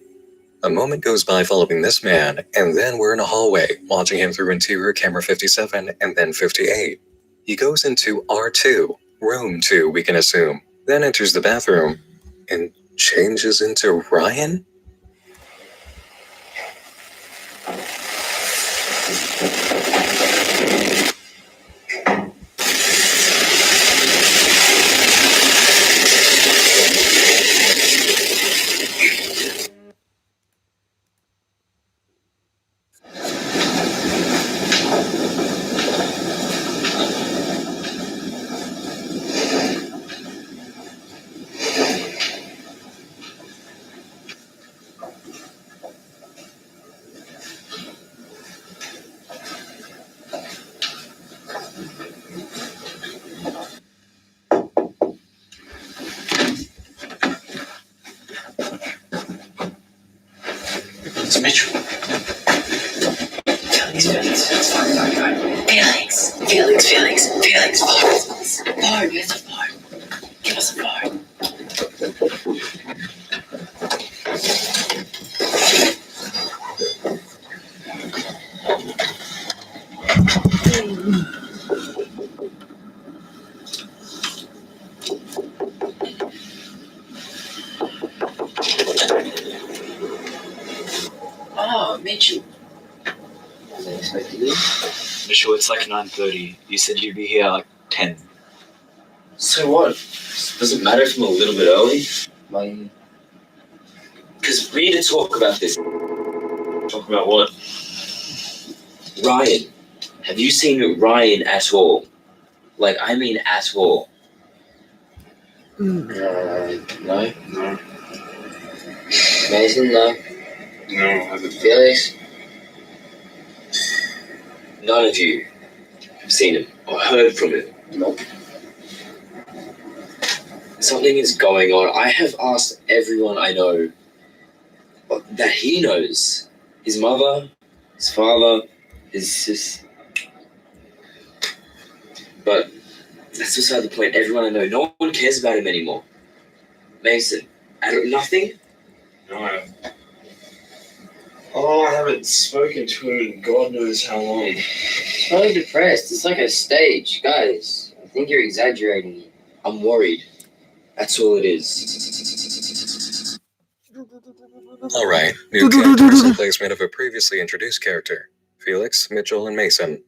A moment goes by following this man, and then we're in a hallway, watching him through interior camera 57 and then 58. He goes into R2, room 2 we can assume, then enters the bathroom, and changes into Ryan? It's Mitchell. Felix. Bar, get the bar. Give us a bar. Oh, Mitchell. I wasn't expecting you. Mitchell, it's like 9:30. You said you'd be here at like 10. So what? Does it matter if I'm a little bit early? Why? Because we need to talk about this. Talk about what? Ryan. Have you seen Ryan at all? Like, I mean at all. No. No. Mason, no. No, I haven't. Felix? None of you have seen him or heard from him. Nope. Something is going on. I have asked everyone I know that he knows. His mother, his father, his sister. But that's beside the point. Everyone I know, no one cares about him anymore. Mason, nothing? No, I haven't. Oh, I haven't spoken to him in God knows how long. I'm depressed. It's like a stage. Guys, I think you're exaggerating it. I'm worried. That's all it is. Alright, new characters in placement of a previously introduced character. Felix, Mitchell, and Mason.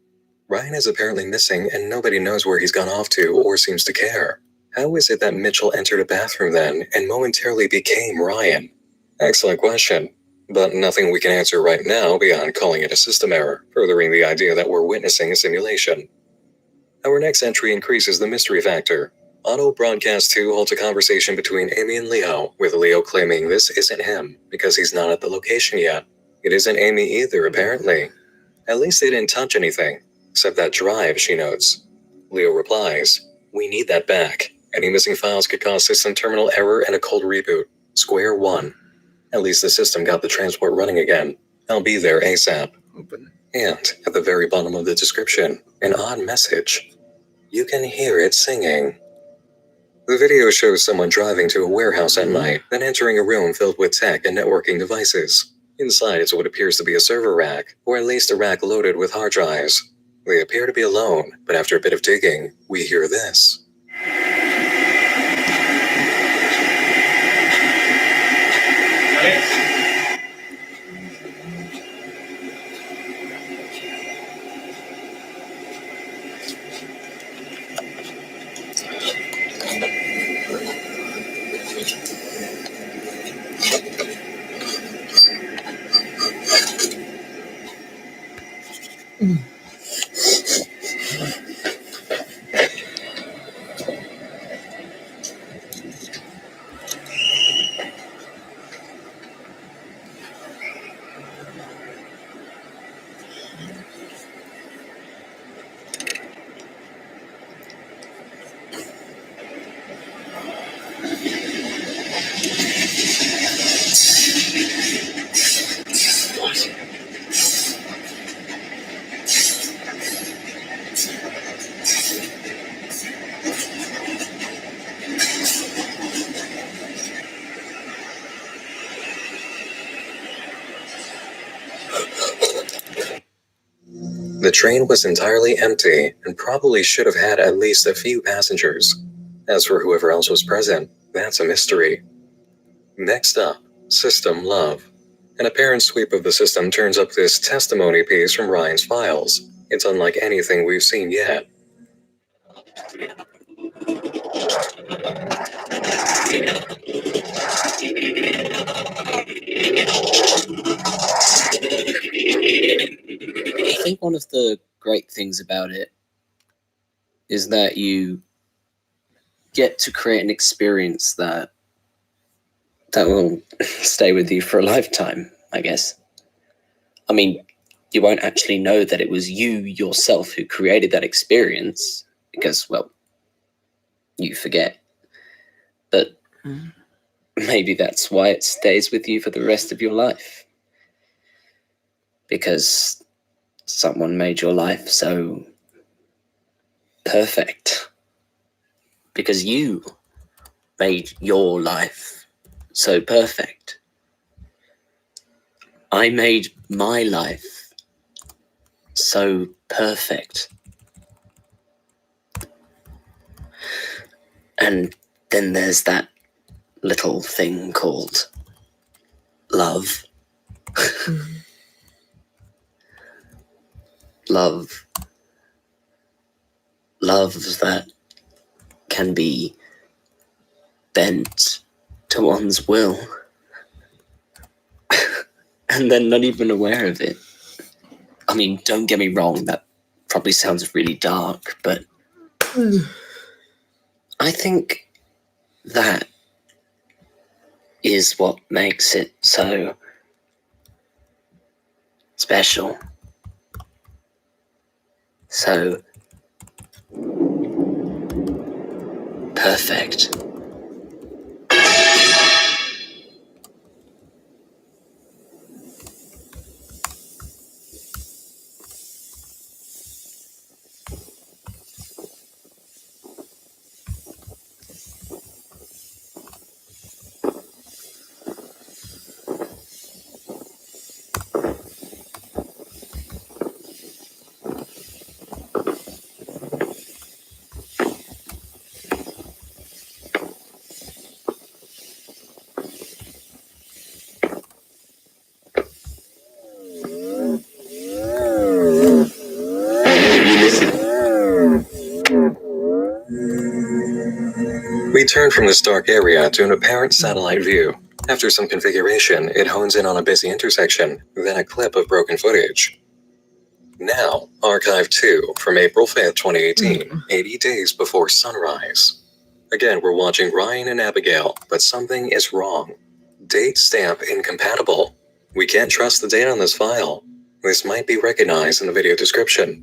Ryan is apparently missing and nobody knows where he's gone off to or seems to care. How is it that Mitchell entered a bathroom then and momentarily became Ryan? Excellent question. But nothing we can answer right now beyond calling it a system error, furthering the idea that we're witnessing a simulation. Our next entry increases the mystery factor. Auto Broadcast 2 holds a conversation between Amy and Leo, with Leo claiming this isn't him because he's not at the location yet. It isn't Amy either, apparently. At least they didn't touch anything, except that drive, she notes. Leo replies, "We need that back. Any missing files could cause system terminal error and a cold reboot. Square one. At least the system got the transport running again. I'll be there ASAP." And at the very bottom of the description, an odd message. You can hear it singing. The video shows someone driving to a warehouse at night, then entering a room filled with tech and networking devices. Inside is what appears to be a server rack, or at least a rack loaded with hard drives. They appear to be alone, but after a bit of digging, we hear this. The train was entirely empty and probably should have had at least a few passengers. As for whoever else was present, that's a mystery. Next up, System Love. An apparent sweep of the system turns up this testimony piece from Ryan's files. It's unlike anything we've seen yet. I think one of the great things about it is that you get to create an experience that will stay with you for a lifetime, I guess. I mean, you won't actually know that it was you yourself who created that experience because, well, you forget. But maybe that's why it stays with you for the rest of your life. Because someone made your life so perfect. Because you made your life so perfect. I made my life so perfect. And then there's that little thing called love. Love that can be bent to one's will and then not even aware of it. I mean, don't get me wrong, that probably sounds really dark, but I think that is what makes it so special. So perfect. We turn from this dark area to an apparent satellite view. After some configuration, it hones in on a busy intersection, then a clip of broken footage. Now, Archive 2 from April 5th, 2018, 80 days before sunrise. Again, we're watching Ryan and Abigail, but something is wrong. Date stamp incompatible. We can't trust the date on this file. This might be recognized in the video description.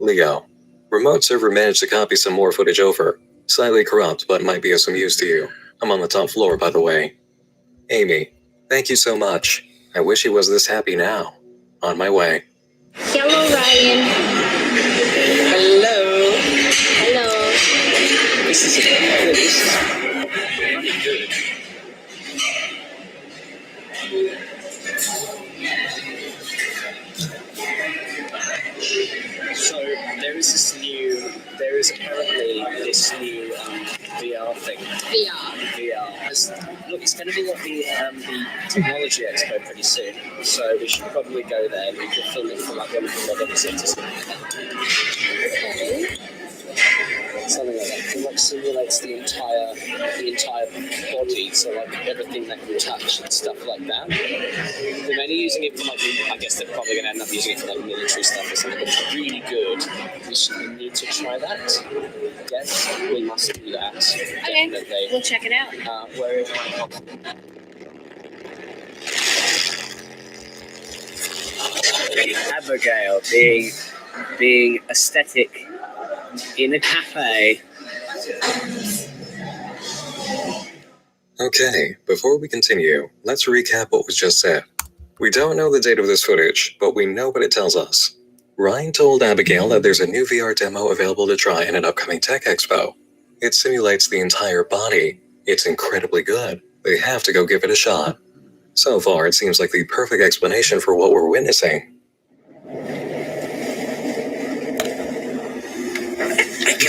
Leo. Remote server managed to copy some more footage over. Slightly corrupt, but might be of some use to you. I'm on the top floor, by the way. Amy. Thank you so much. I wish he was this happy now. On my way. Hello, Ryan. Hello. Hello. This is really good. So there is apparently this new VR thing. VR. Look, it's going to be at the Technology Expo pretty soon, so we should probably go there and we could film it for like one of the modern cities. Okay. Something like that. It like simulates the entire body, so like everything that you touch and stuff like that. They're mainly using it for like, I guess they're probably going to end up using it for like military stuff or something, but it's really good. We need to try that. Yes, we must do that. Okay, definitely. we'll check it out. Where Abigail being aesthetic in a cafe. Okay, before we continue, let's recap what was just said. We don't know the date of this footage, but we know what it tells us. Ryan told Abigail that there's a new VR demo available to try in an upcoming tech expo. It simulates the entire body. It's incredibly good. They have to go give it a shot. So far, it seems like the perfect explanation for what we're witnessing.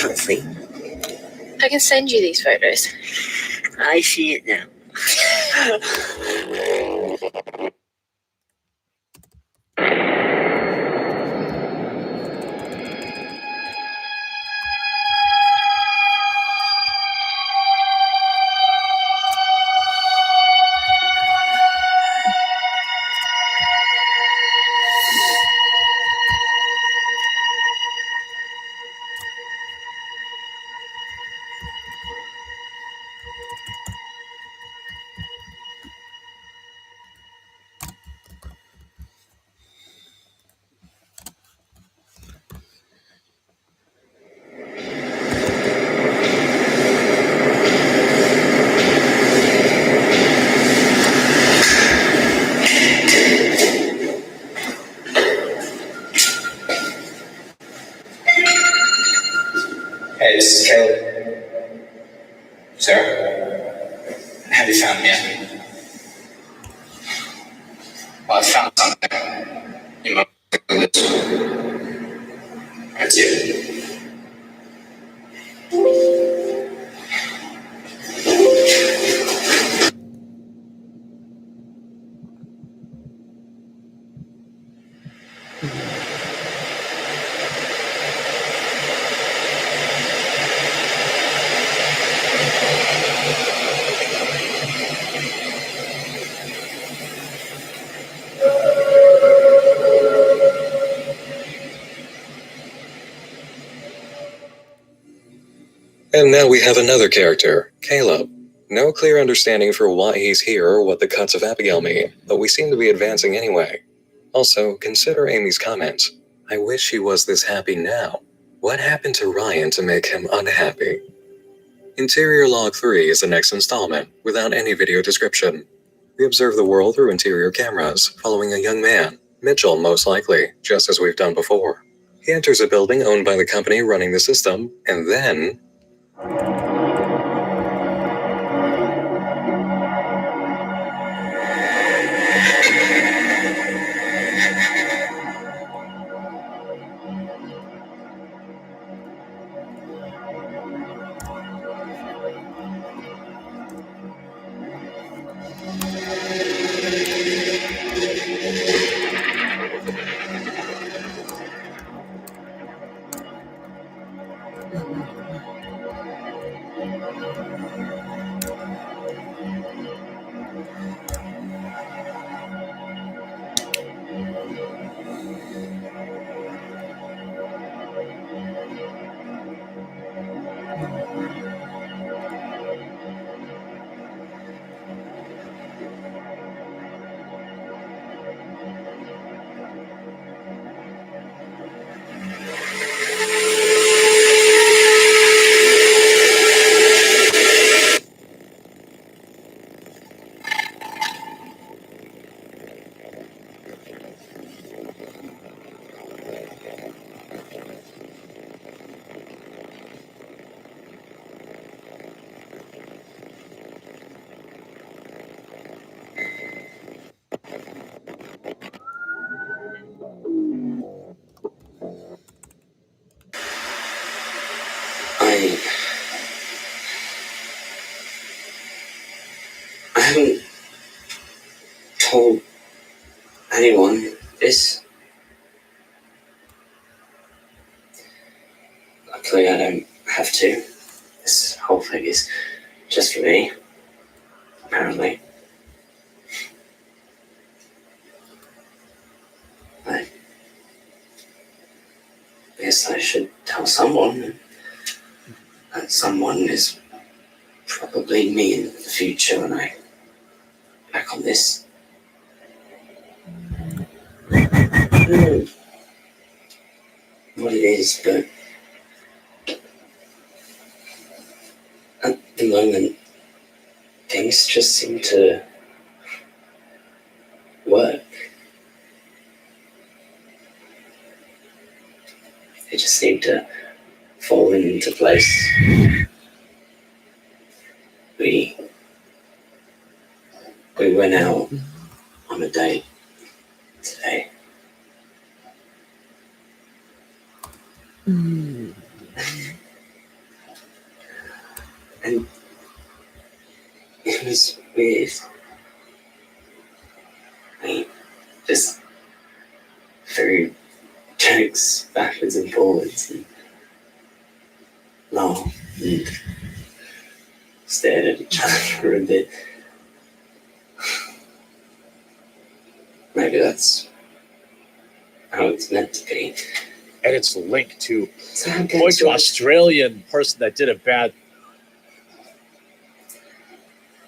Humphrey. I can send you these photos. I see it now. Hey, this is Caleb. Sarah? Have you found me yet? Well, I found something in my list. That's it. And now we have another character, Caleb. No clear understanding for why he's here or what the cuts of Abigail mean, but we seem to be advancing anyway. Also, consider Amy's comments. I wish he was this happy now. What happened to Ryan to make him unhappy? Interior Log 3 is the next installment, without any video description. We observe the world through interior cameras, following a young man, Mitchell most likely, just as we've done before. He enters a building owned by the company running the system, and then... I haven't told anyone this. Luckily, I don't have to. This whole thing is just for me, apparently. I guess I should tell someone. That someone is probably me in the future when I back on this. I don't know what it is, but at the moment, things just seem to work. They just seem to fall into place. We went out on a date today. And it was weird. I mean, just threw jokes backwards and forwards and laughed and stared at each other for a bit. Maybe that's how it's meant to be. And it's linked to point to Australian person that did a bad.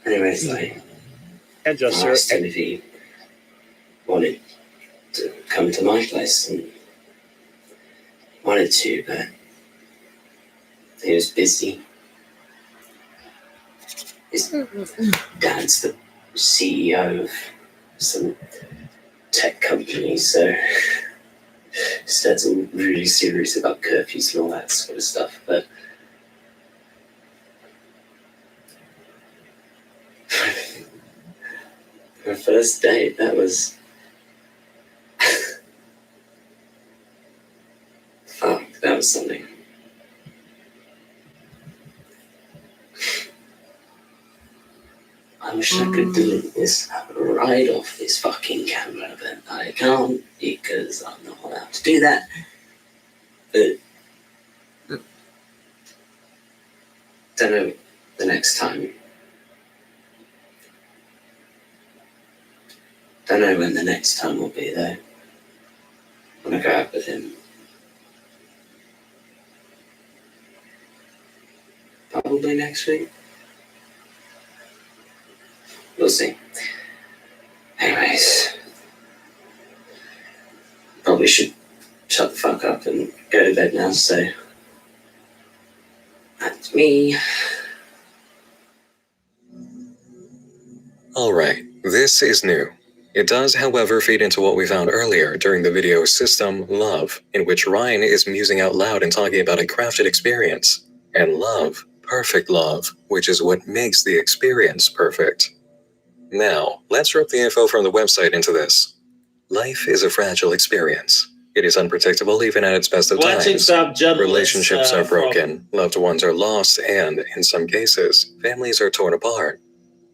Anyways, like, and just I asked him if he wanted to come to my place, and wanted to, but he was busy. His dad's the CEO of some tech company, so his dad's all really serious about curfews and all that sort of stuff, but our first date, that was fuck, that was something. I wish I could do this right off this fucking camera, but I can't because I'm not allowed to do that. But don't know the next time. Don't know when the next time will be though. When I go out with him. Probably next week. We'll see. Anyways, probably should shut the fuck up and go to bed now, so that's me. Alright, this is new. It does, however, feed into what we found earlier during the video System Love, in which Ryan is musing out loud and talking about a crafted experience. And love, perfect love, which is what makes the experience perfect. Now, let's rip the info from the website into this. Life is a fragile experience. It is unpredictable even at its best of times. Relationships are broken, loved ones are lost, and, in some cases, families are torn apart.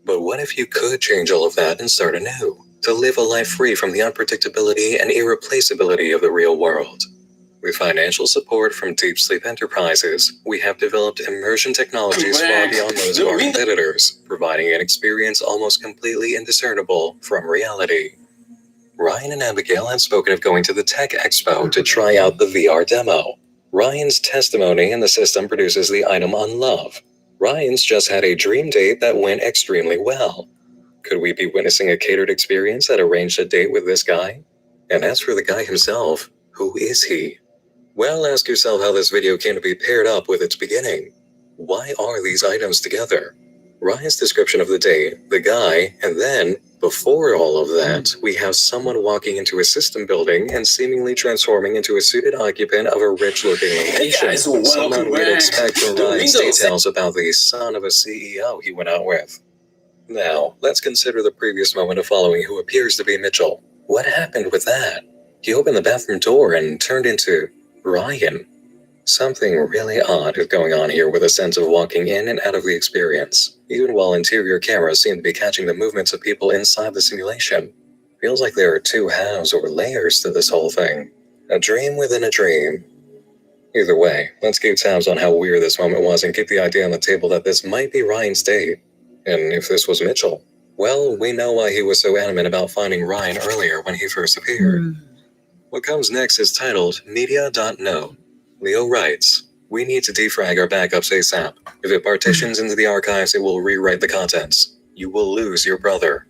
But what if you could change all of that and start anew? To live a life free from the unpredictability and irreplaceability of the real world. With financial support from Deep Sleep Enterprises, we have developed immersion technologies far beyond those of our competitors, providing an experience almost completely indiscernible from reality. Ryan and Abigail have spoken of going to the Tech Expo to try out the VR demo. Ryan's testimony in the system produces the item on love. Ryan's just had a dream date that went extremely well. Could we be witnessing a catered experience that arranged a date with this guy? And as for the guy himself, who is he? Well, ask yourself how this video came to be paired up with its beginning. Why are these items together? Ryan's description of the date, the guy, and then, before all of that, we have someone walking into a system building and seemingly transforming into a suited occupant of a rich-looking location. Hey guys, Someone we'd expect from Ryan's Windows. details about the son of a CEO he went out with. Now, let's consider the previous moment of following who appears to be Mitchell. What happened with that? He opened the bathroom door and turned into Ryan. Something really odd is going on here with a sense of walking in and out of the experience, even while interior cameras seem to be catching the movements of people inside the simulation. Feels like there are two halves or layers to this whole thing. A dream within a dream. Either way, let's keep tabs on how weird this moment was and keep the idea on the table that this might be Ryan's date. And if this was Mitchell, well, we know why he was so adamant about finding Ryan earlier when he first appeared. What comes next is titled Media.no. Leo writes, "We need to defrag our backups ASAP. If it partitions into the archives, it will rewrite the contents. You will lose your brother.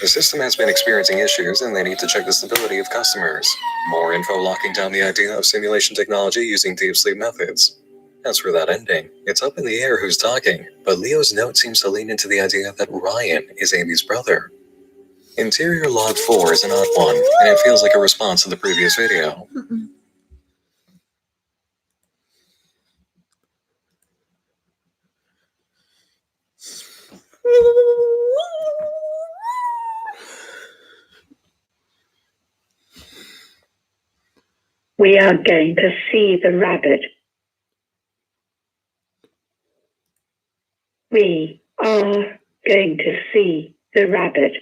The system has been experiencing issues and they need to check the stability of customers. More info locking down the idea of simulation technology using deep sleep methods." As for that ending, it's up in the air who's talking, but Leo's note seems to lean into the idea that Ryan is Amy's brother. Interior log 4 is an odd one, and it feels like a response to the previous video. We are going to see the rabbit. We are going to see the rabbit.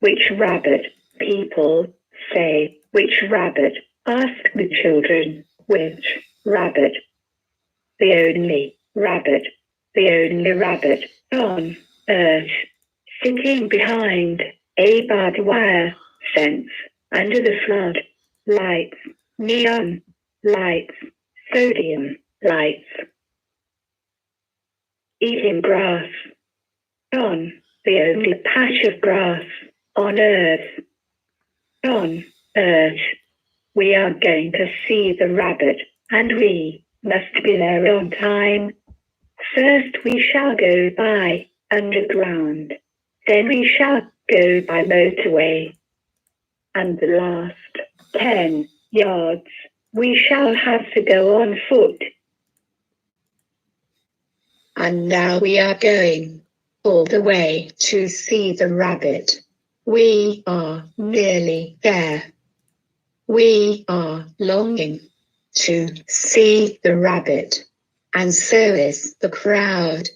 Which rabbit? People say, which rabbit? Ask the children, which rabbit? The only rabbit. The only rabbit on earth. Sitting behind a barbed wire fence under the flood lights, neon lights, sodium lights. Eating grass on the only patch of grass on earth. On earth, we are going to see the rabbit, and we must be there on time. First we shall go by underground, then we shall go by motorway, and the last 10 yards we shall have to go on foot. And now we are going all the way to see the rabbit. We are nearly there. We are longing to see the rabbit, and so is the crowd,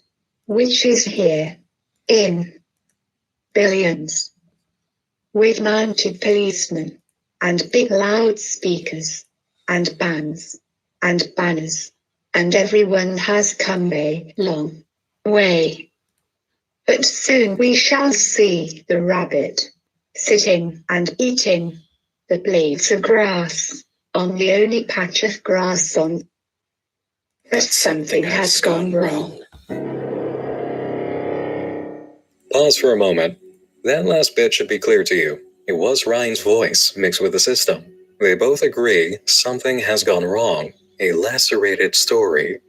which is here in billions, with mounted policemen and big loudspeakers and bands and banners, and everyone has come a long way. But soon we shall see the rabbit sitting and eating the blades of grass on the only patch of grass on. But something has gone wrong. Pause for a moment. That last bit should be clear to you. It was Ryan's voice mixed with the system. They both agree something has gone wrong, a lacerated story.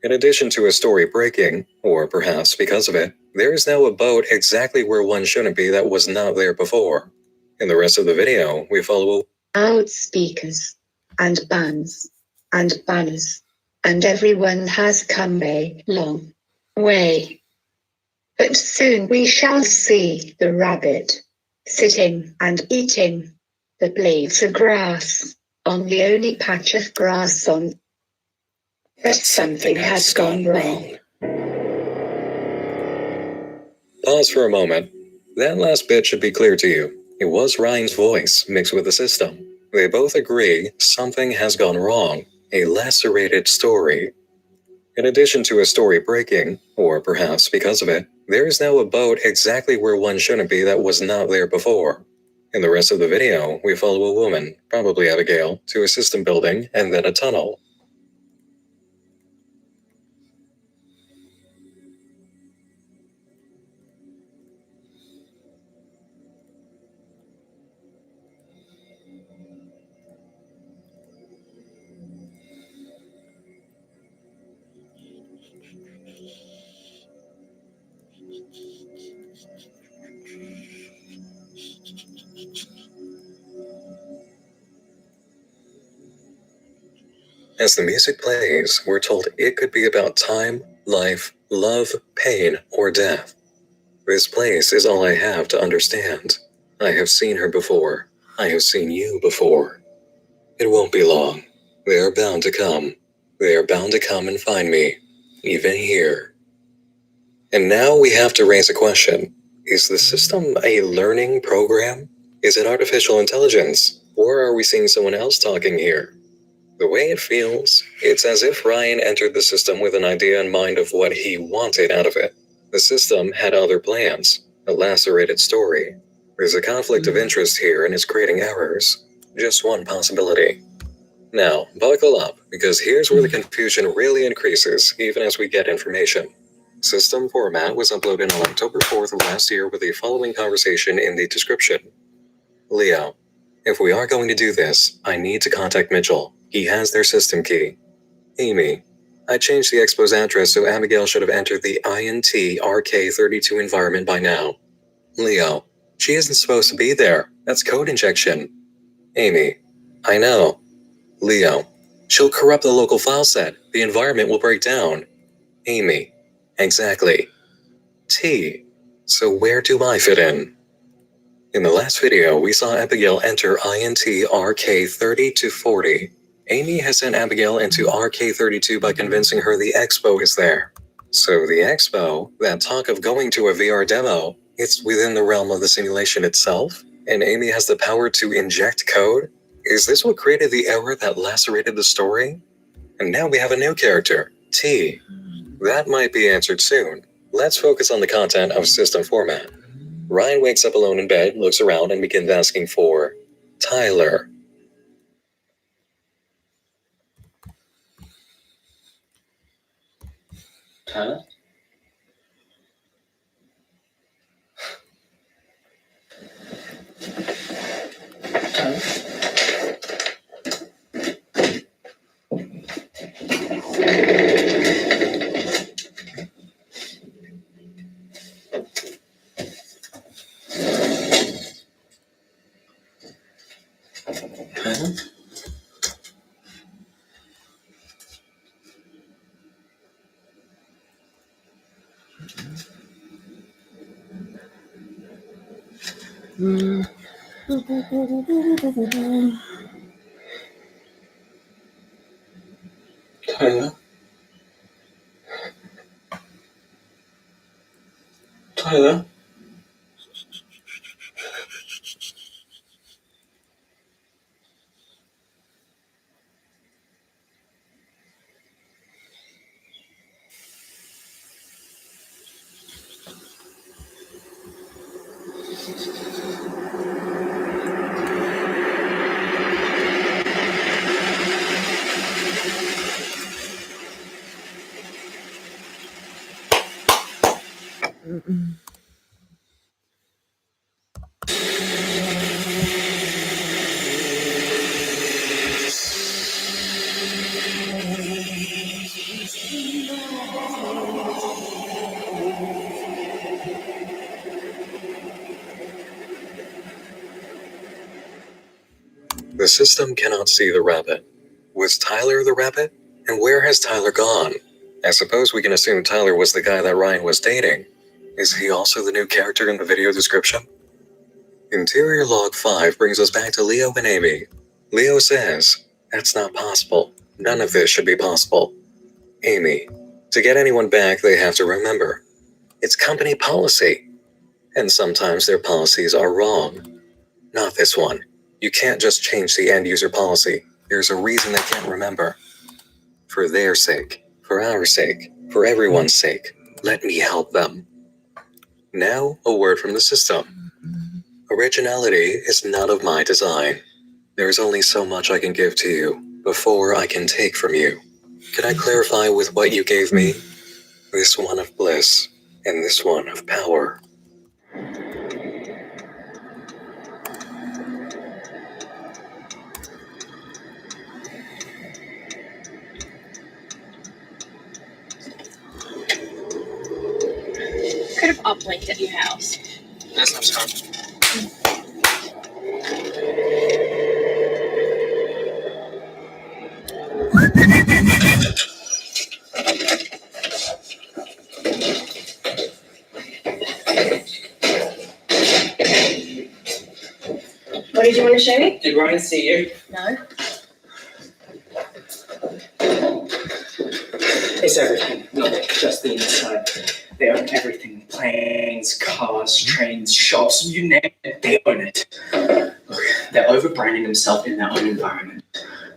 In addition to a story breaking, or perhaps because of it, there is now a boat exactly where one shouldn't be that was not there before. In the rest of the video, we follow Loudspeakers and bands and banners, and everyone has come a long way. But soon we shall see the rabbit sitting and eating the blades of grass on the only patch of grass on. But something has gone wrong. Pause for a moment. That last bit should be clear to you. It was Ryan's voice mixed with the system. They both agree something has gone wrong, a lacerated story. In addition to a story breaking, or perhaps because of it, there is now a boat exactly where one shouldn't be that was not there before. In the rest of the video, we follow a woman, probably Abigail, to a system building and then a tunnel. As the music plays, we're told it could be about time, life, love, pain, or death. This place is all I have to understand. I have seen her before. I have seen you before. It won't be long. They are bound to come. They are bound to come and find me, even here. And now we have to raise a question. Is the system a learning program? Is it artificial intelligence? Or are we seeing someone else talking here? The way it feels, it's as if Ryan entered the system with an idea in mind of what he wanted out of it. The system had other plans, a lacerated story. There's a conflict of interest here and it's creating errors. Just one possibility. Now, buckle up, because here's where the confusion really increases, even as we get information. System format was uploaded on October 4th of last year with the following conversation in the description. Leo, if we are going to do this, I need to contact Mitchell. He has their system key. Amy, I changed the expo's address so Abigail should have entered the INT RK32 environment by now. Leo, she isn't supposed to be there. That's code injection. Amy, I know. Leo, she'll corrupt the local file set. The environment will break down. Amy, exactly. T, so where do I fit in? In the last video, we saw Abigail enter INT RK30 to 40. Amy has sent Abigail into RK32 by convincing her the expo is there. So the expo, that talk of going to a VR demo, it's within the realm of the simulation itself? And Amy has the power to inject code? Is this what created the error that lacerated the story? And now we have a new character, T. That might be answered soon. Let's focus on the content of system format. Ryan wakes up alone in bed, looks around, and begins asking for Tyler. Tyler? Tyler? Tyler? Tyler? Tyler? The system cannot see the rabbit. Was Tyler the rabbit? And where has Tyler gone? I suppose we can assume Tyler was the guy that Ryan was dating. Is he also the new character in the video description? Interior log 5 brings us back to Leo and Amy. Leo says, "That's not possible. None of this should be possible." Amy, to get anyone back, they have to remember. It's company policy. And sometimes their policies are wrong. Not this one. You can't just change the end user policy. There's a reason they can't remember. For their sake, for our sake, for everyone's sake, let me help them. Now, a word from the system. Originality is not of my design. There's only so much I can give to you before I can take from you. Could I clarify with what you gave me? This one of bliss and this one of power. Could have uplinked at your house. That's not fun. What did you want to show me? Did Ryan see you? No. It's everything, not just the inside. They own everything. Planes, cars, trains, shops, you name it, they own it. Look, they're overbranding themselves in their own environment.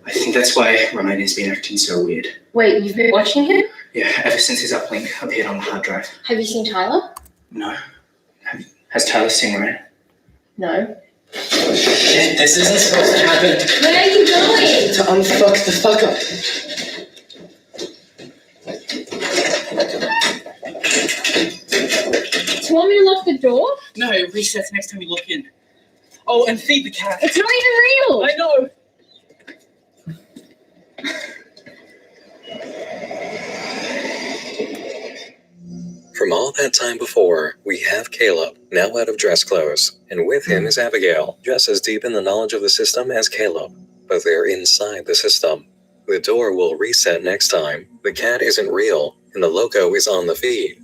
I think that's why Ryan has been acting so weird. Wait, you've been watching him? Yeah, ever since his uplink appeared on the hard drive. Have you seen Tyler? No. Has Tyler seen Ryan? No. Shit, this isn't supposed to happen. Where are you going? To unfuck the fuck up. Do you want me to lock the door? No, it resets next time you look in. Oh, and feed the cat. It's not even real. I know. From all that time before, we have Caleb, now out of dress clothes, and with him is Abigail, just as deep in the knowledge of the system as Caleb, but they're inside the system. The door will reset next time, the cat isn't real, and the logo is on the feed.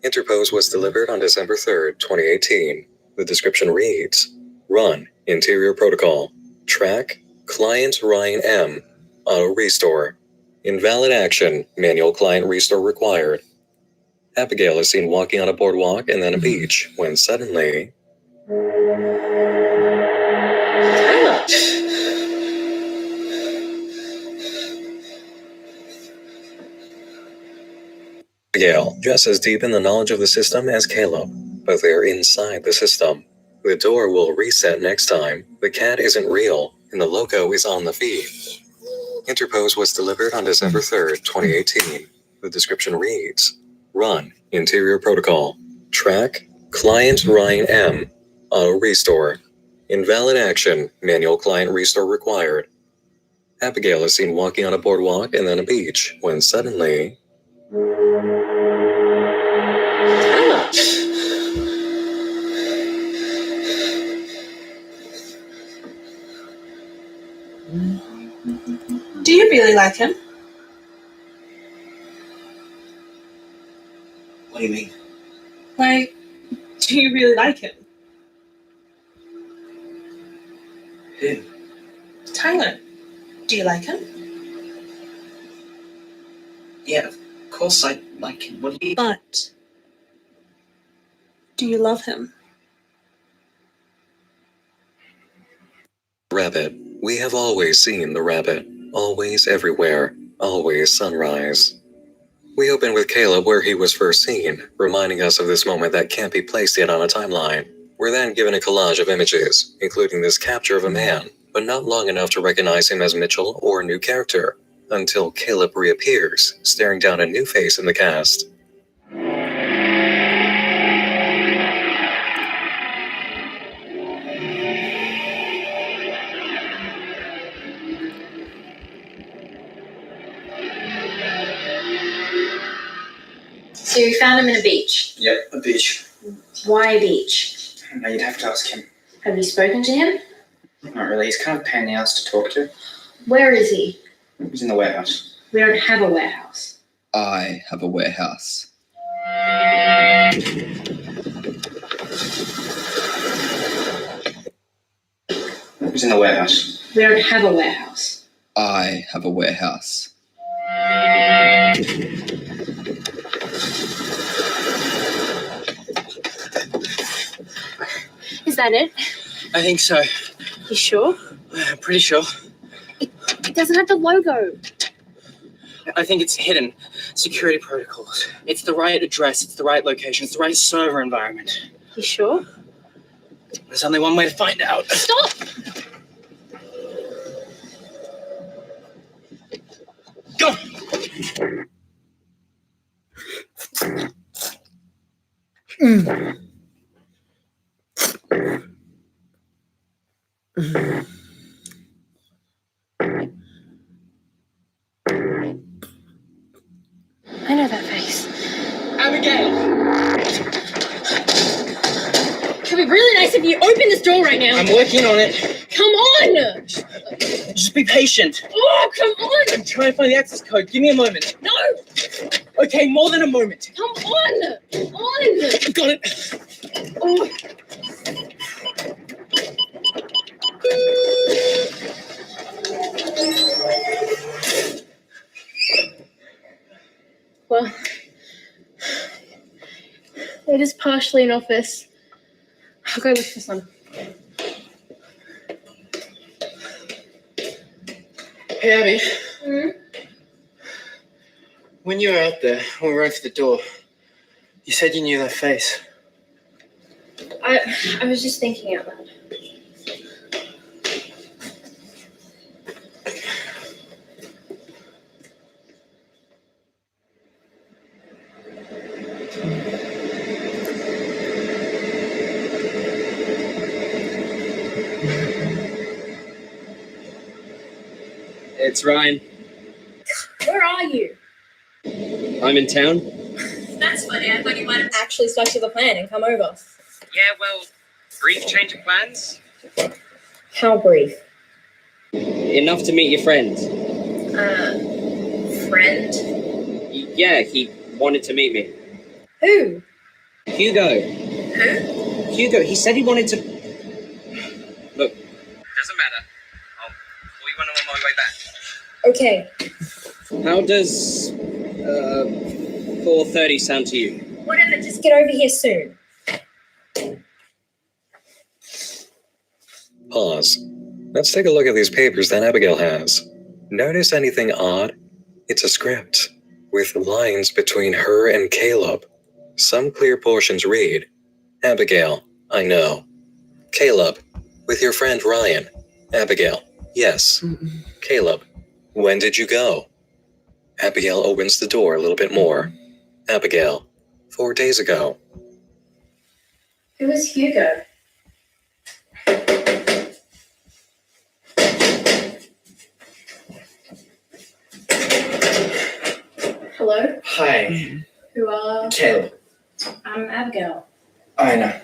Interpose was delivered on December 3rd, 2018. The description reads, Run, Interior Protocol. Track, Client Ryan M. Auto Restore. Invalid action, manual client restore required. Abigail is seen walking on a boardwalk and then a beach when suddenly... Abigail, just as deep in the knowledge of the system as Caleb, but they're inside the system. The door will reset next time. The cat isn't real, and the logo is on the feed. Interpose was delivered on December 3rd, 2018. The description reads, Run, Interior Protocol. Track, Client Ryan M. Auto Restore. Invalid action, Manual Client Restore required. Abigail is seen walking on a boardwalk and then a beach, when suddenly... Do you really like him? What do you mean? Like, do you really like him? Who? Tyler, do you like him? Yeah, of course I like him. What do you... But, do you love him? Rabbit. We have always seen the rabbit. Always everywhere. Always sunrise. We open with Caleb where he was first seen, reminding us of this moment that can't be placed yet on a timeline. We're then given a collage of images, including this capture of a man, but not long enough to recognize him as Mitchell or a new character, until Caleb reappears, staring down a new face in the cast. So you found him in a beach? Yep, a beach. Why a beach? No, you'd have to ask him. Have you spoken to him? Not really. He's kind of a pain in the ass to talk to. Where is he? He's in the warehouse. We don't have a warehouse. I have a warehouse. He's in the warehouse. We don't have a warehouse. I have a warehouse. Is that it? I think so. You sure? I'm pretty sure. It doesn't have the logo. I think it's hidden. Security protocols. It's the right address. It's the right location. It's the right server environment. You sure? There's only one way to find out. Stop! Go! I know that face. Abigail! It would be really nice if you open this door right now. I'm working on it. Come on! Just be patient. Oh, come on! I'm trying to find the access code. Give me a moment. No! Okay, more than a moment. Come on! Come on! I've got it. Oh. Well, it is partially an office. I'll go look for some. Hey, Abby. When you were out there, when we ran for the door, you said you knew that face. I was just thinking out loud. It's Ryan. Where are you? I'm in town. That's funny. I thought you might have actually stuck to the plan and come over. Yeah, well, brief change of plans. How brief? Enough to meet your friend. Friend? Yeah, he wanted to meet me. Who? Hugo. Who? Hugo, he said he wanted to... Look, doesn't matter. I'll call you when I'm on my way back. Okay. How does 4:30 sound to you? Whatever, just get over here soon. Pause. Let's take a look at these papers that Abigail has. Notice anything odd? It's a script, with lines between her and Caleb. Some clear portions read, Abigail, I know. Caleb, with your friend Ryan. Abigail, yes. Caleb, when did you go? Abigail opens the door a little bit more. Abigail, 4 days ago. Who is Hugo? Hello? Hi, Who are... Caleb. I'm Abigail. I know.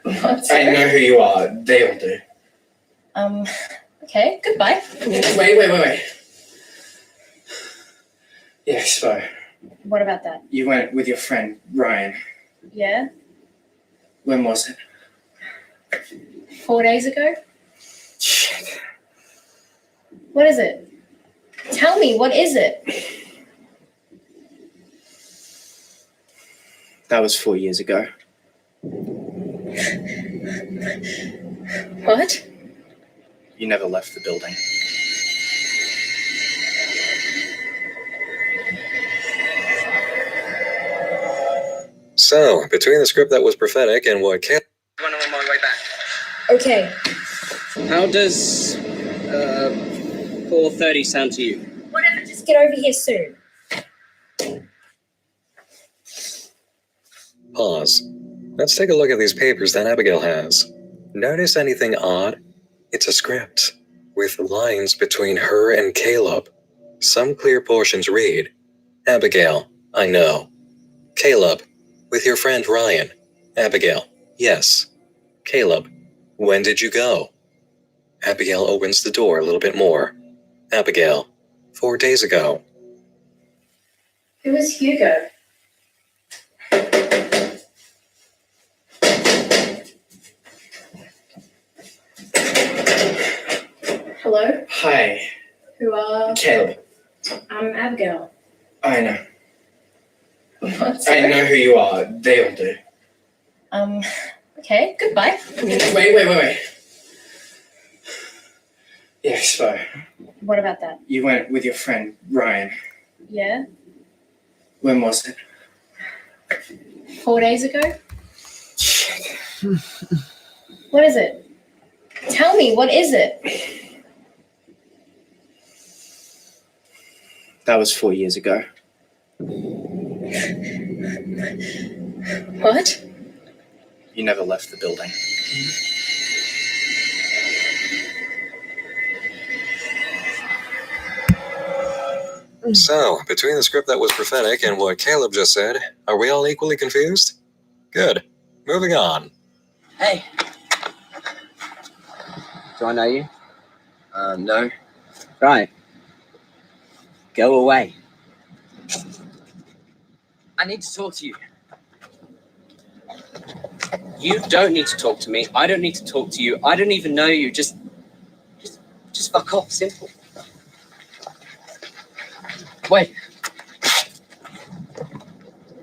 What's I know who you are. They all do. Okay, goodbye. Wait. Yeah, so What about that? you went with your friend Ryan. Yeah? When was it? 4 days ago? Shit. What is it? Tell me, what is it? That was 4 years ago. What? You never left the building. So, between the script that was prophetic and what Caleb... When I'm on my way back. Okay. How does 4:30 sound to you? Whatever, just get over here soon. Pause. Let's take a look at these papers that Abigail has. Notice anything odd? It's a script, with lines between her and Caleb. Some clear portions read, Abigail, I know. Caleb, with your friend Ryan. Abigail, yes. Caleb, when did you go? Abigail opens the door a little bit more. Abigail, 4 days ago. Who is Hugo? Hello? Hi, Who are... Caleb. I'm Abigail. I know. What's I know who you are. They all do. Okay, goodbye. Wait. Yeah, so What about that? you went with your friend Ryan. Yeah? When was it? 4 days ago? What is it? Tell me, what is it? That was 4 years ago. What? You never left the building. So, between the script that was prophetic and what Caleb just said, are we all equally confused? Good. Moving on. Hey. Do I know you? No. Right. Go away. I need to talk to you. You don't need to talk to me. I don't need to talk to you. I don't even know you. Just fuck off. Simple. Wait.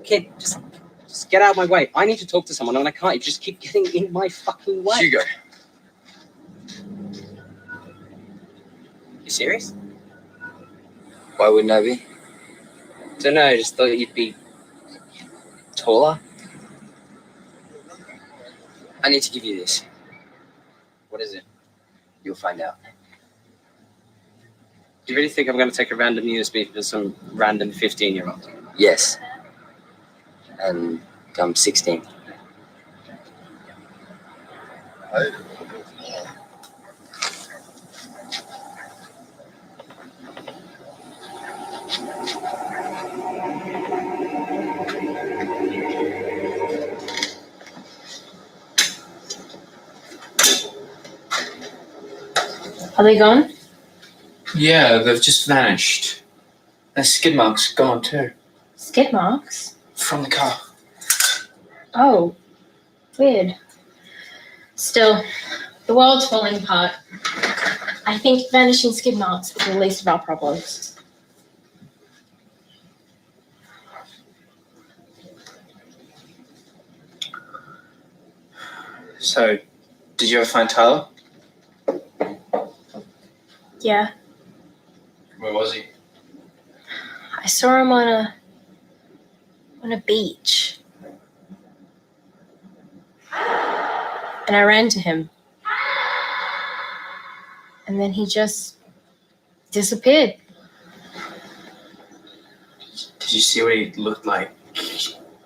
Kid, just get out of my way. I need to talk to someone and I can't. You just keep getting in my fucking way. Hugo. You serious? Why wouldn't I be? Don't know. I just thought you'd be taller. I need to give you this. What is it? You'll find out. Do you really think I'm going to take a random USB for some random 15-year-old? Yes. And I'm 16. Are they gone? Yeah, they've just vanished. Their skid marks gone too. Skid marks? From the car. Oh, weird. Still, the world's falling apart. I think vanishing skid marks are the least of our problems. So, did you ever find Tyler? Yeah, Where was he? I saw him on a beach. And I ran to him. And then he just disappeared. Did you see what he looked like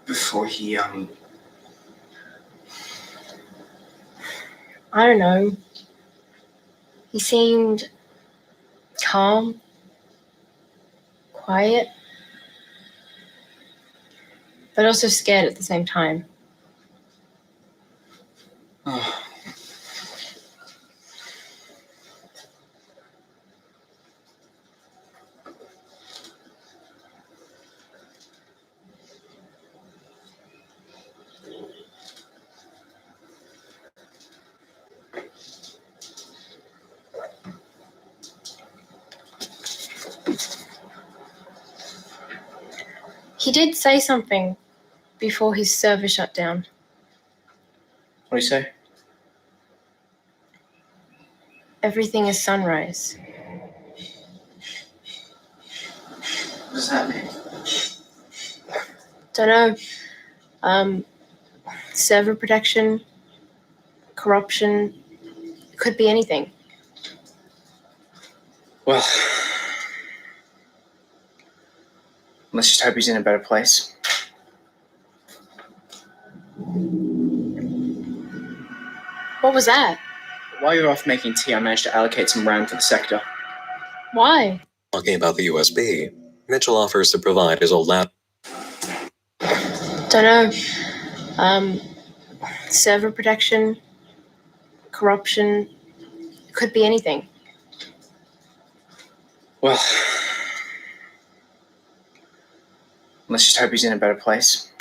before he, I don't know. He seemed calm, quiet, but also scared at the same time. Oh. He did say something before his server shut down. What did he say? Everything is sunrise. What does that mean? Don't know. Server protection, corruption, it could be anything. Well, let's just hope he's in a better place. What was that? While you were off making tea, I managed to allocate some RAM for the sector. Why? Talking about the USB, Mitchell offers to provide his old laptop. Don't know. Server protection, corruption, it could be anything. Well, let's just hope he's in a better place.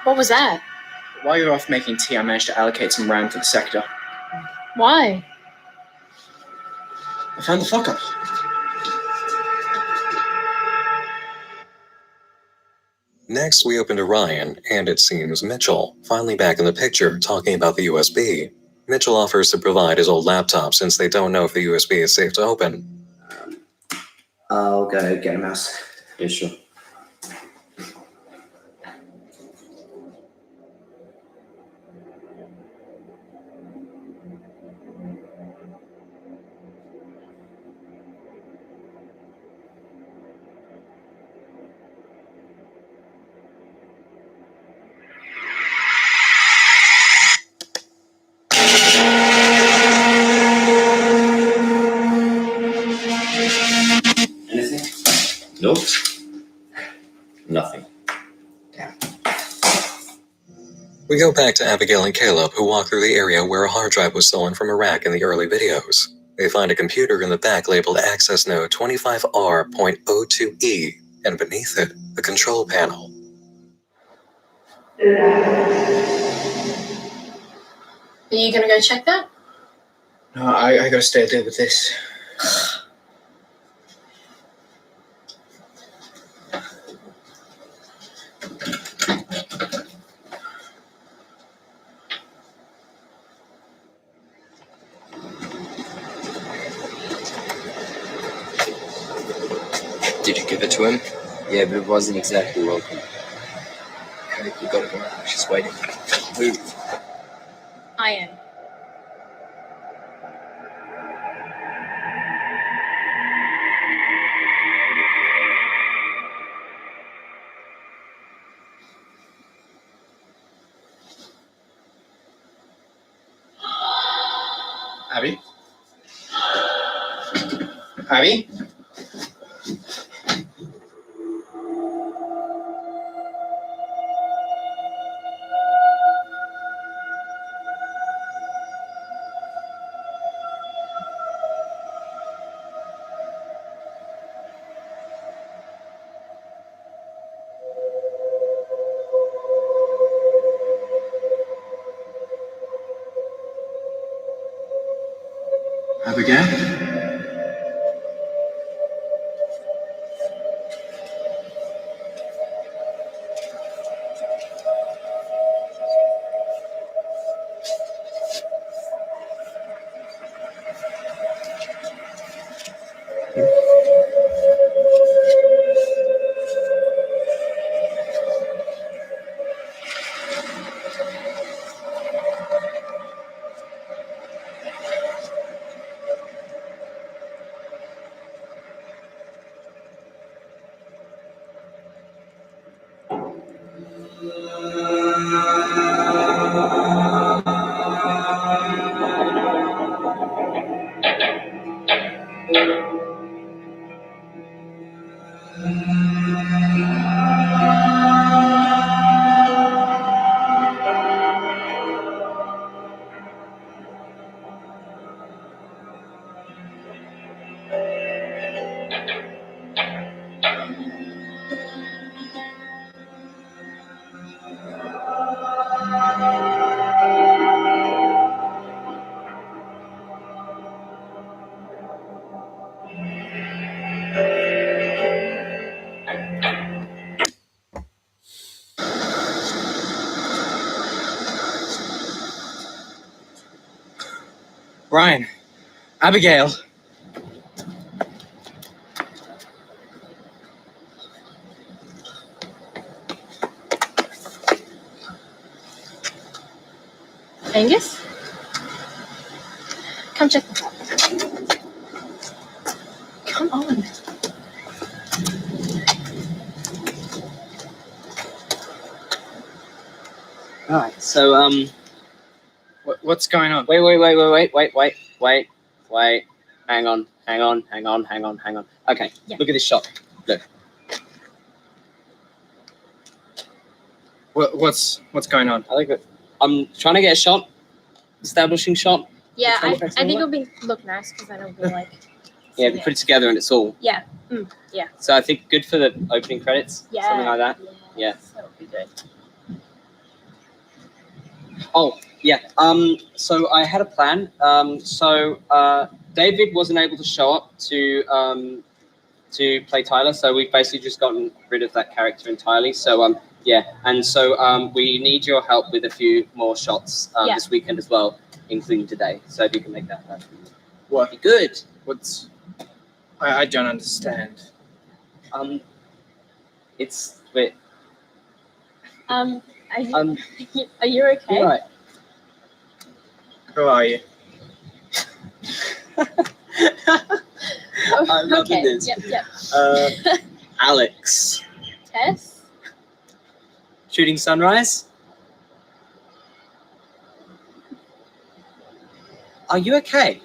What was that? While you were off making tea, I managed to allocate some RAM for the sector. Why? I found the fuck-up. Next, we open to Ryan, and it seems Mitchell, finally back in the picture, talking about the USB. Mitchell offers to provide his old laptop since they don't know if the USB is safe to open. I'll go get a mouse. Yeah, sure. Nope. Nothing. We go back to Abigail and Caleb, who walk through the area where a hard drive was stolen from Iraq in the early videos. They find a computer in the back labeled access node 25R.02E, and beneath it, a control panel. Are you gonna go check that? No, I gotta stay there with this. Did you give it to him? Yeah, but it wasn't exactly welcome. Okay, you gotta go now. She's waiting. Move. I am. Abby? Abby? Abigail? Brian, Abigail. Angus? Come check this out. Come on. All right. So What's going on? Wait. Hang on. Okay. Yeah. Look at this shot. Look. What's going on? I like it. I'm trying to get a shot. Establishing shot. Yeah, I Trying to think it'll be look nice because then it'll be like. Yeah, we put it together and it's all. Yeah. Yeah. So I think good for the opening credits. Yeah. Something like that. Yeah. That'll be good. Oh, yeah. So I had a plan. David wasn't able to show up to play Tyler, so we've basically just gotten rid of that character entirely. So yeah, and so we need your help with a few more shots this weekend as well, including today. So if you can make that happen. What? Be good. What's? I don't understand. It's wait. Are you okay? You're right. Who are you? I'm loving Okay. this. Yep. Alex. Tess? Shooting sunrise. Are you okay?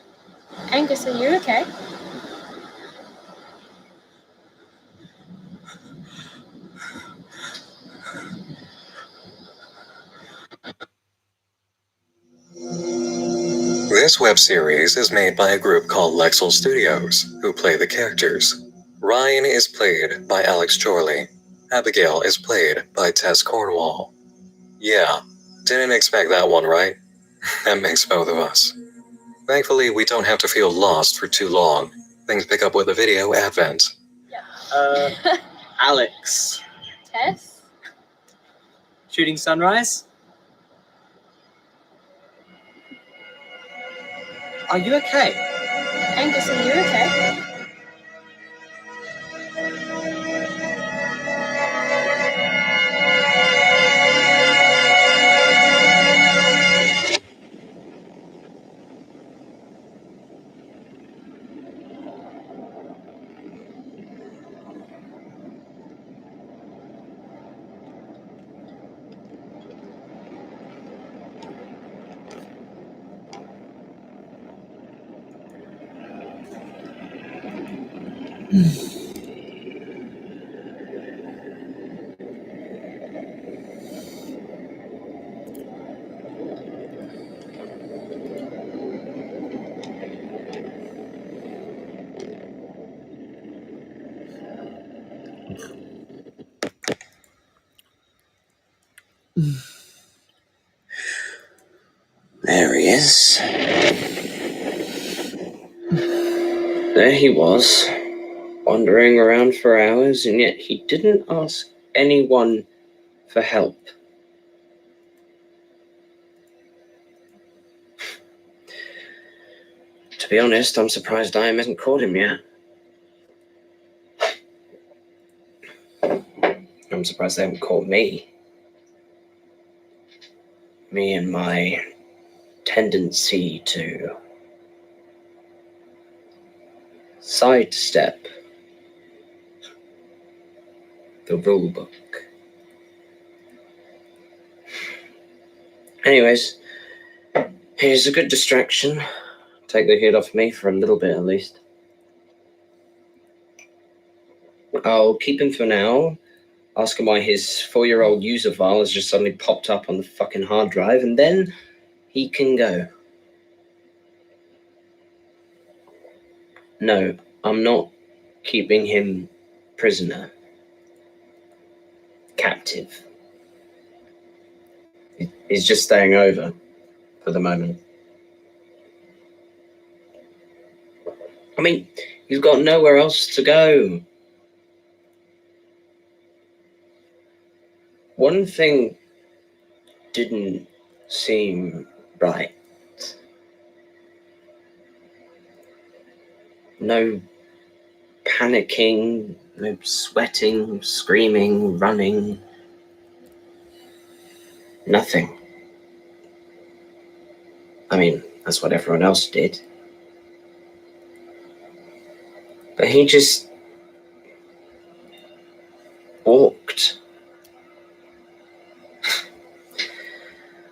Angus, are you okay? This web series is made by a group called Lexel Studios, who play the characters. Ryan is played by Alex Chorley. Abigail is played by Tess Cornwall. Yeah, didn't expect that one, right? That makes both of us. Thankfully, we don't have to feel lost for too long. Things pick up with the video advent. Alex. Tess? Shooting sunrise. Are you okay? Angus, are you okay? There he is. There he was, wandering around for hours, and yet he didn't ask anyone for help. To be honest, I'm surprised IM hasn't caught him yet. I'm surprised they haven't caught me. Me and my tendency to sidestep the rule book. Anyways, here's a good distraction. Take the heat off me for a little bit at least. I'll keep him for now. Ask him why his 4-year-old user file has just suddenly popped up on the fucking hard drive, and then he can go. No, I'm not keeping him prisoner. Captive. He's just staying over for the moment. I mean, he's got nowhere else to go. One thing didn't seem right. No panicking, no sweating, screaming, running. Nothing. I mean, that's what everyone else did. But he just walked.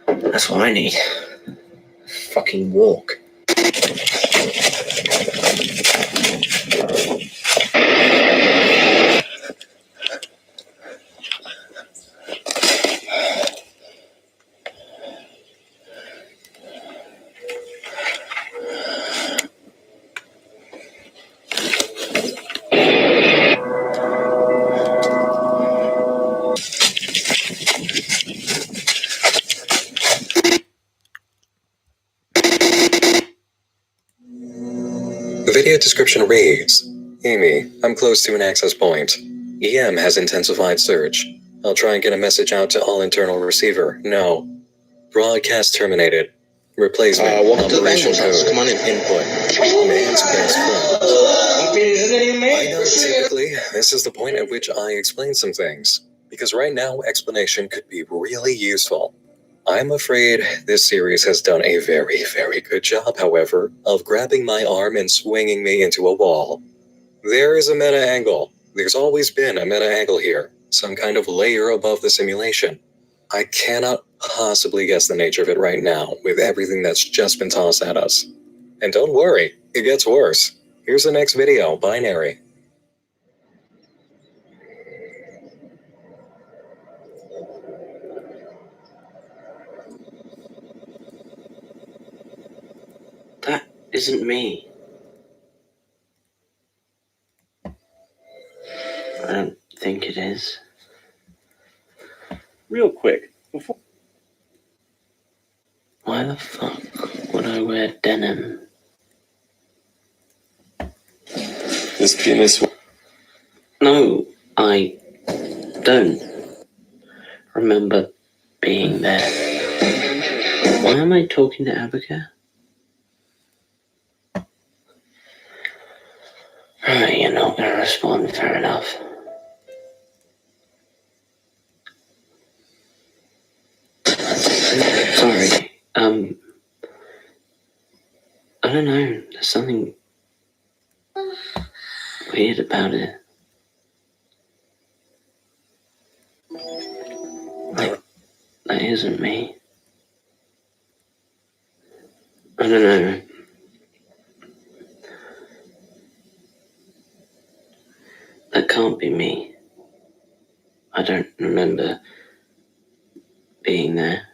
That's what I need. Fucking walk. The video description reads, Amy, I'm close to an access point. EM has intensified search. I'll try and get a message out to all internal receiver. No. Broadcast terminated. Replacement. Operation code. Come on in. Input. Man's best friend. I know typically this is the point at which I explain some things, because right now explanation could be really useful. I'm afraid this series has done a very, very good job, however, of grabbing my arm and swinging me into a wall. There is a meta angle. There's always been a meta angle here, some kind of layer above the simulation. I cannot possibly guess the nature of it right now with everything that's just been tossed at us. And don't worry, it gets worse. Here's the next video, Binary. That isn't me. I don't think it is. Real quick, before. Why the fuck would I wear denim? This penis. No, I don't remember being there. Why am I talking to Abigail? Alright, you're not gonna respond, fair enough. Sorry, I don't know, there's something weird about it. Like, that isn't me. I don't know. That can't be me. I don't remember being there.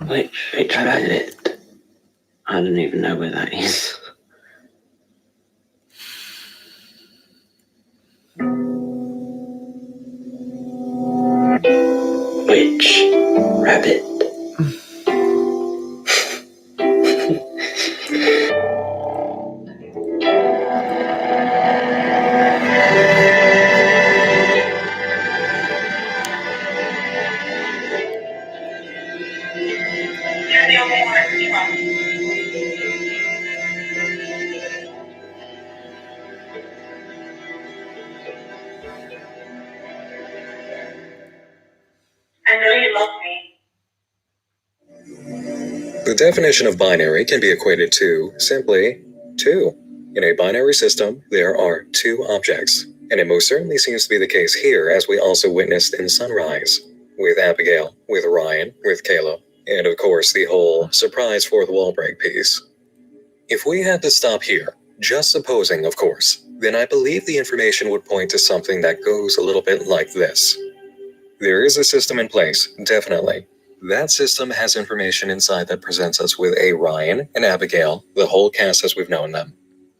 Which rabbit? I don't even know where that is. Which rabbit? I know you love me. The definition of binary can be equated to, simply, two. In a binary system, there are two objects, and it most certainly seems to be the case here, as we also witnessed in Sunrise, with Abigail, with Ryan, with Caleb, and of course the whole surprise fourth wall break piece. If we had to stop here, just supposing, of course, then I believe the information would point to something that goes a little bit like this. There is a system in place, definitely. That system has information inside that presents us with a Ryan, an Abigail, the whole cast as we've known them.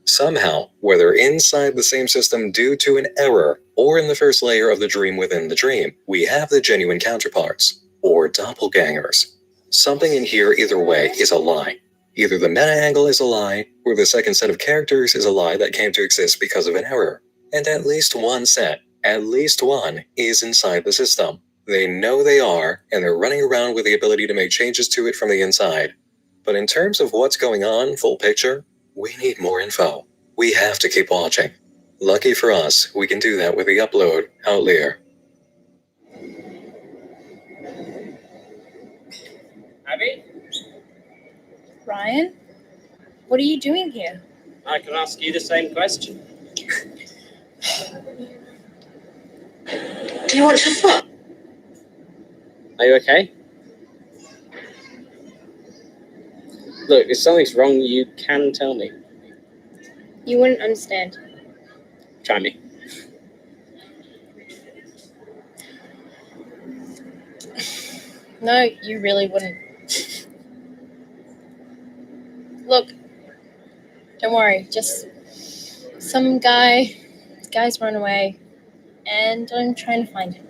Somehow, whether inside the same system due to an error, or in the first layer of the dream within the dream, we have the genuine counterparts, or doppelgangers. Something in here either way is a lie. Either the meta-angle is a lie, or the second set of characters is a lie that came to exist because of an error. And at least one set, at least one, is inside the system. They know they are, and they're running around with the ability to make changes to it from the inside. But in terms of what's going on, full picture, we need more info. We have to keep watching. Lucky for us, we can do that with the upload outlier. Abby, Ryan? What are you doing here? I can ask you the same question. Do you want to fuck? Are you okay? Look, if something's wrong, you can tell me. You wouldn't understand. Try me. No, you really wouldn't. Look, don't worry, just some guy's run away, and I'm trying to find him.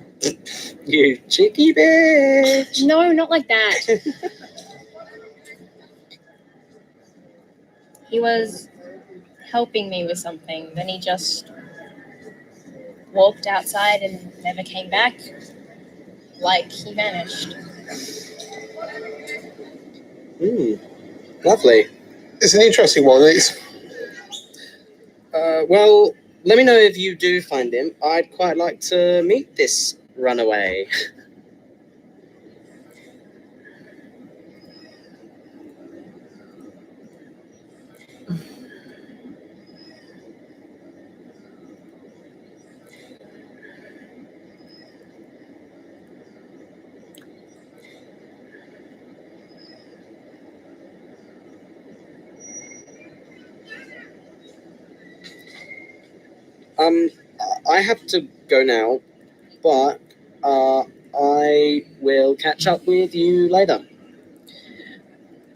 You cheeky bitch! No, not like that. He was helping me with something, then he just walked outside and never came back, like he vanished. Lovely. It's an interesting one. Well, let me know if you do find him. I'd quite like to meet this runaway. I have to go now, but I will catch up with you later.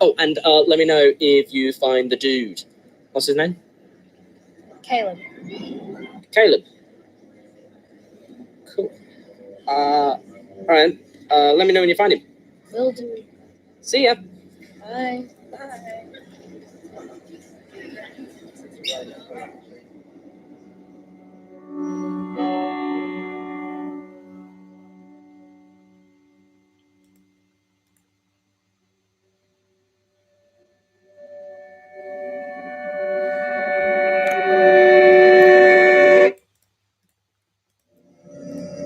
Oh, and let me know if you find the dude. What's his name? Caleb. Caleb. Cool. Alright, let me know when you find him. Will do. See ya. Bye. Bye.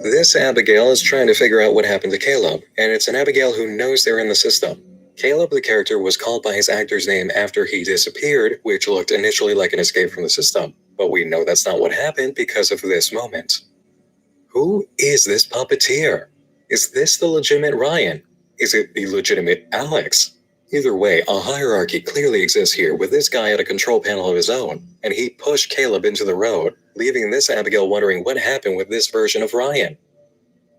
This Abigail is trying to figure out what happened to Caleb, and it's an Abigail who knows they're in the system. Caleb, the character, was called by his actor's name after he disappeared, which looked initially like an escape from the system. But we know that's not what happened because of this moment. Who is this puppeteer? Is this the legitimate Ryan? Is it the legitimate Alex? Either way, a hierarchy clearly exists here with this guy at a control panel of his own, and he pushed Caleb into the road, leaving this Abigail wondering what happened with this version of Ryan.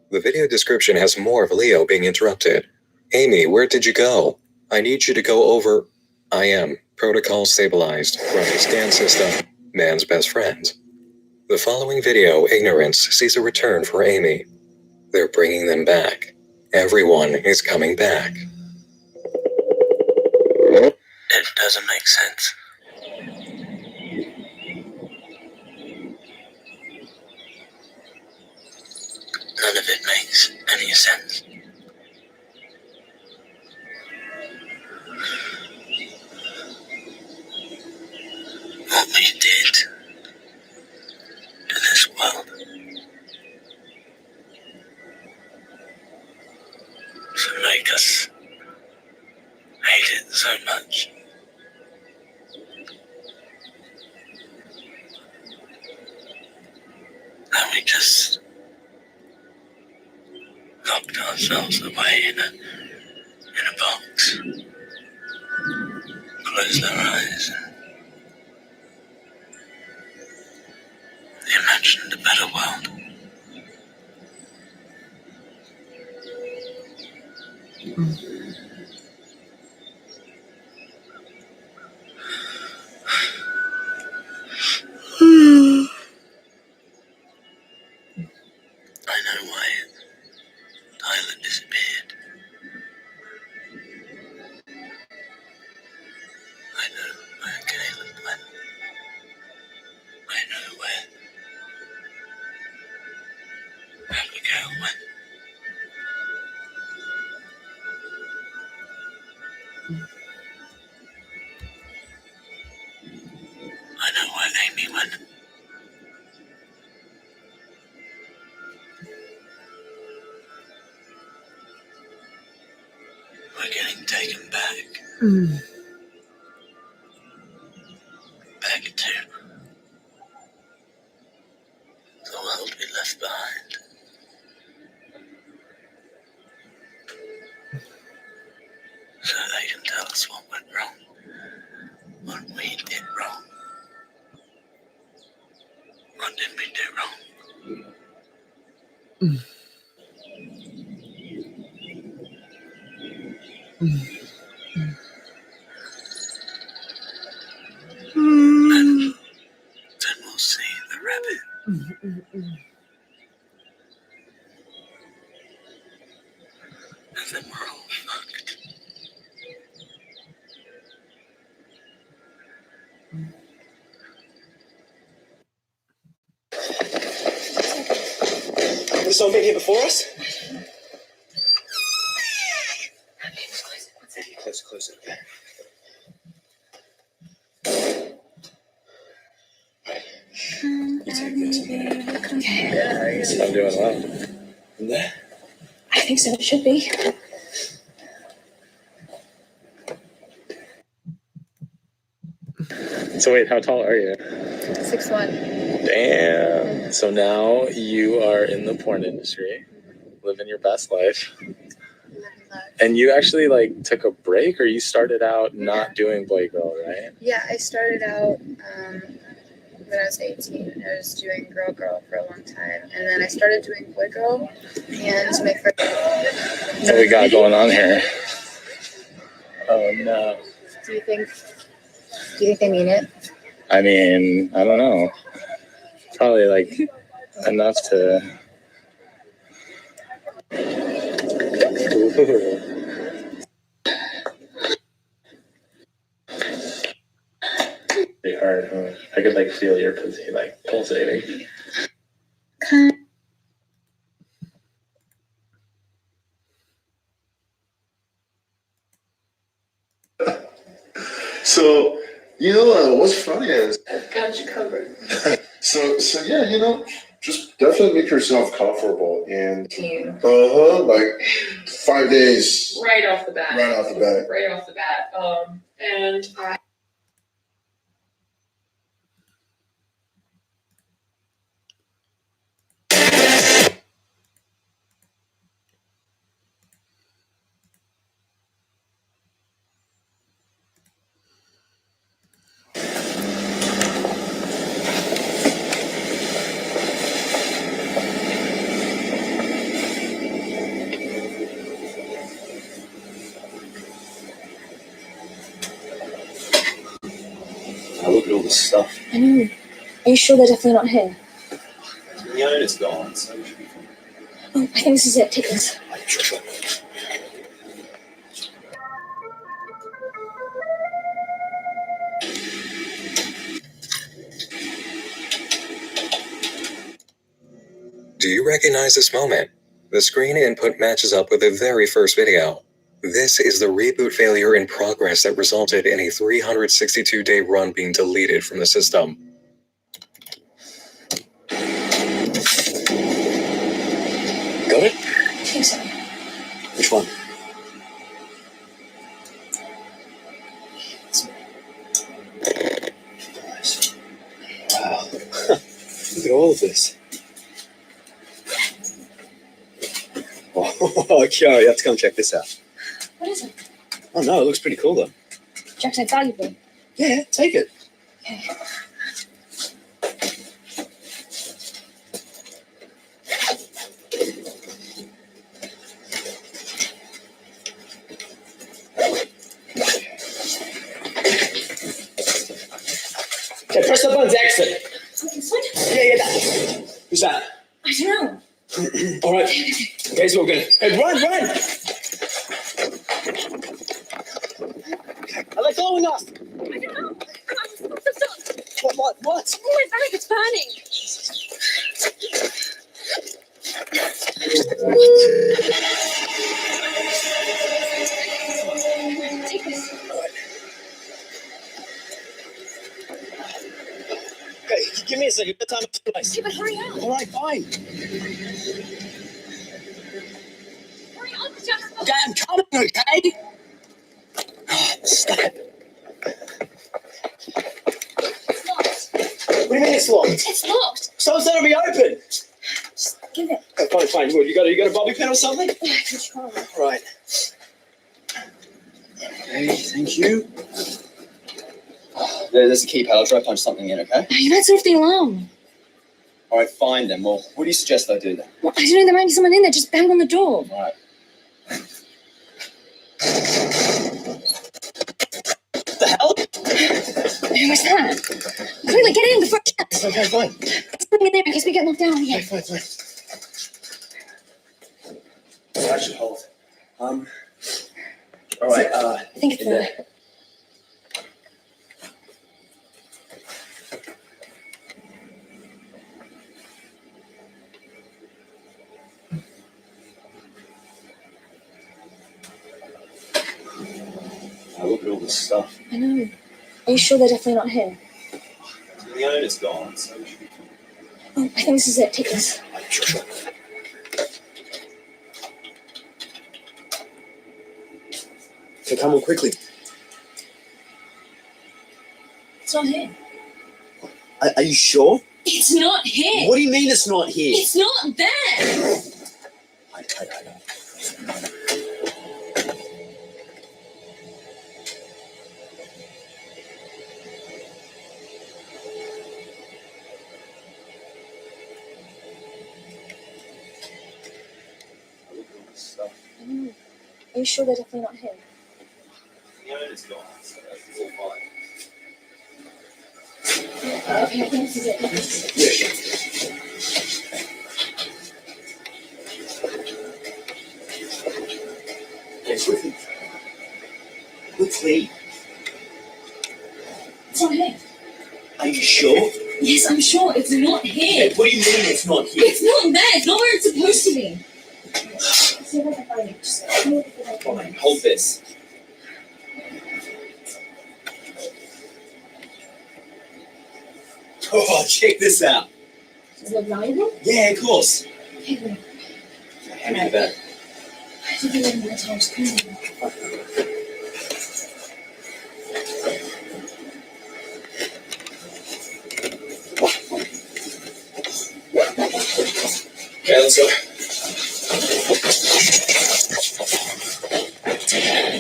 The video description has more of Leo being interrupted. Amy, where did you go? I need you to go over... I am. Protocol stabilized. Running scan system. Man's best friend. The following video, Ignorance, sees a return for Amy. They're bringing them back. Everyone is coming back. It doesn't make sense. None of it makes any sense. What we did to this world to make us hate it so much. And we just locked ourselves away in a box, closed our eyes, I know why Thailand disappeared. I know where Caleb went. I know where Abigail went. I know where Amy went. We're getting taken back. Back to the world we left behind. So they can tell us what went wrong. What we did wrong. What did we do wrong? And then we'll see the rabbit. And then we're all fucked. Has someone been here before us? Close it. Okay. You take this. Yeah, I guess I'm doing well. In there? I think so. It should be. So wait, how tall are you? 6'1". Damn. So now you are in the porn industry, living your best life. And you actually like took a break, or you started out not doing boy girl, right? Yeah, I started out when I was 18. I was doing girl for a long time, and then I started doing boy girl. And my first. What we got going on here? Oh no. Do you think they mean it? I mean, I don't know. Probably like enough to. Pretty hard, huh? I could like feel your pussy like pulsating. So, what's funny is I've got you covered. so yeah, just definitely make yourself comfortable and Team. like 5 days Right off the bat. right off the bat. Right off the bat. And I. Look at all this stuff. I know. Are you sure they're definitely not here? The owner's gone, so we should be fine. Oh, I think this is it. Take this. Sure. Do you recognize this moment? The screen input matches up with the very first video. This is the reboot failure in progress that resulted in a 362-day run being deleted from the system. Got it? I think so. Which one? Wow. Look at all of this. Oh, Kiara, you have to come check this out. What is it? Oh no, it looks pretty cool though. Jack's like valuable. Yeah, take it. Okay. press the buttons, exit. This one? Yeah, that. Who's that? I don't know. All right. Okay, so we're gonna. Hey, run! Are they following us? I don't know. Stop. What? Oh, my back, it's burning. Take this. Okay, give me a second. What time is the place? Okay, but hurry up. All right, fine. Hurry up, Jack. Okay, I'm coming, okay? Stop it. It's locked. What do you mean it's locked? It's locked. Someone said it'll be open. Just give it. Okay, fine. Good. You got a bobby pin or something? Yeah, I can try. All right. Okay, thank you. There's a keypad. I'll try to punch something in, okay? You might turn off the alarm. All right, fine then. Well, what do you suggest I do then? Well, I don't know. There might be someone in there. Just bang on the door. All right. What the hell? Who was that? Quickly, get in before it shuts. Okay, fine. There's something in there in case we get knocked down here. Okay, fine. That should hold. All right. I think it's there. Look at all this stuff. I know. Are you sure they're definitely not here? The owner's gone, so we should be. Oh, I think this is it. Take this. Sure. Okay, come on quickly. It's not here. Are you sure? It's not here. What do you mean it's not here? It's not there. I know. Are you sure they're definitely not here? The owner's gone, so it's all fine. Okay, I think this is it. Yeah, sure. Okay, quickly. It's not here. Are you sure? Yes, I'm sure. It's not here. Hey, what do you mean it's not here? It's not there. It's not where it's supposed to be. See if I can find it. Just see if I can find it. Hold this. Oh, check this out. Does it look valuable? Yeah, of course. Okay, then. Hand me the bag. I think you're letting the times come in. Okay, let's go.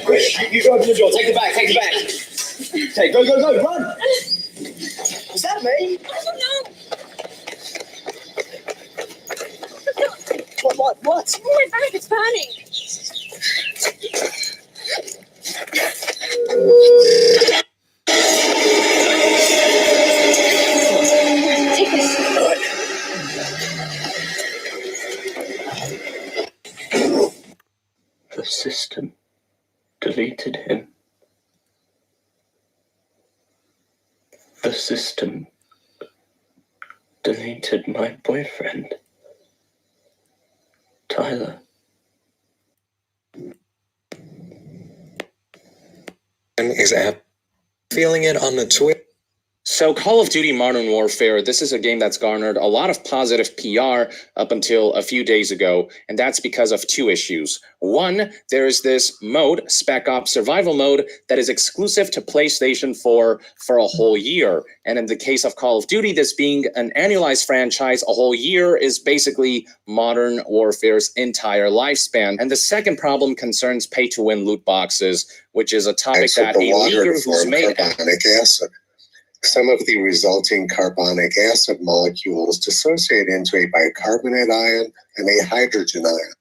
Quick, you go open the door. Take the bag. Take the bag. Okay, go, go, go. Run. Is that me? I don't know. What? Oh, my back, it's burning. Take this. The system deleted him. The system deleted my boyfriend, Tyler. Is app feeling it on the Twitter. So Call of Duty Modern Warfare, this is a game that's garnered a lot of positive PR up until a few days ago, and that's because of two issues. One, there's this mode, Spec Ops Survival Mode, that is exclusive to PlayStation 4 for a whole year. And in the case of Call of Duty, this being an annualized franchise, a whole year is basically Modern Warfare's entire lifespan. And the second problem concerns pay-to-win loot boxes, which is a topic that a leader who's made... carbonic acid. Some of the resulting carbonic acid molecules dissociate into a bicarbonate ion and a hydrogen ion.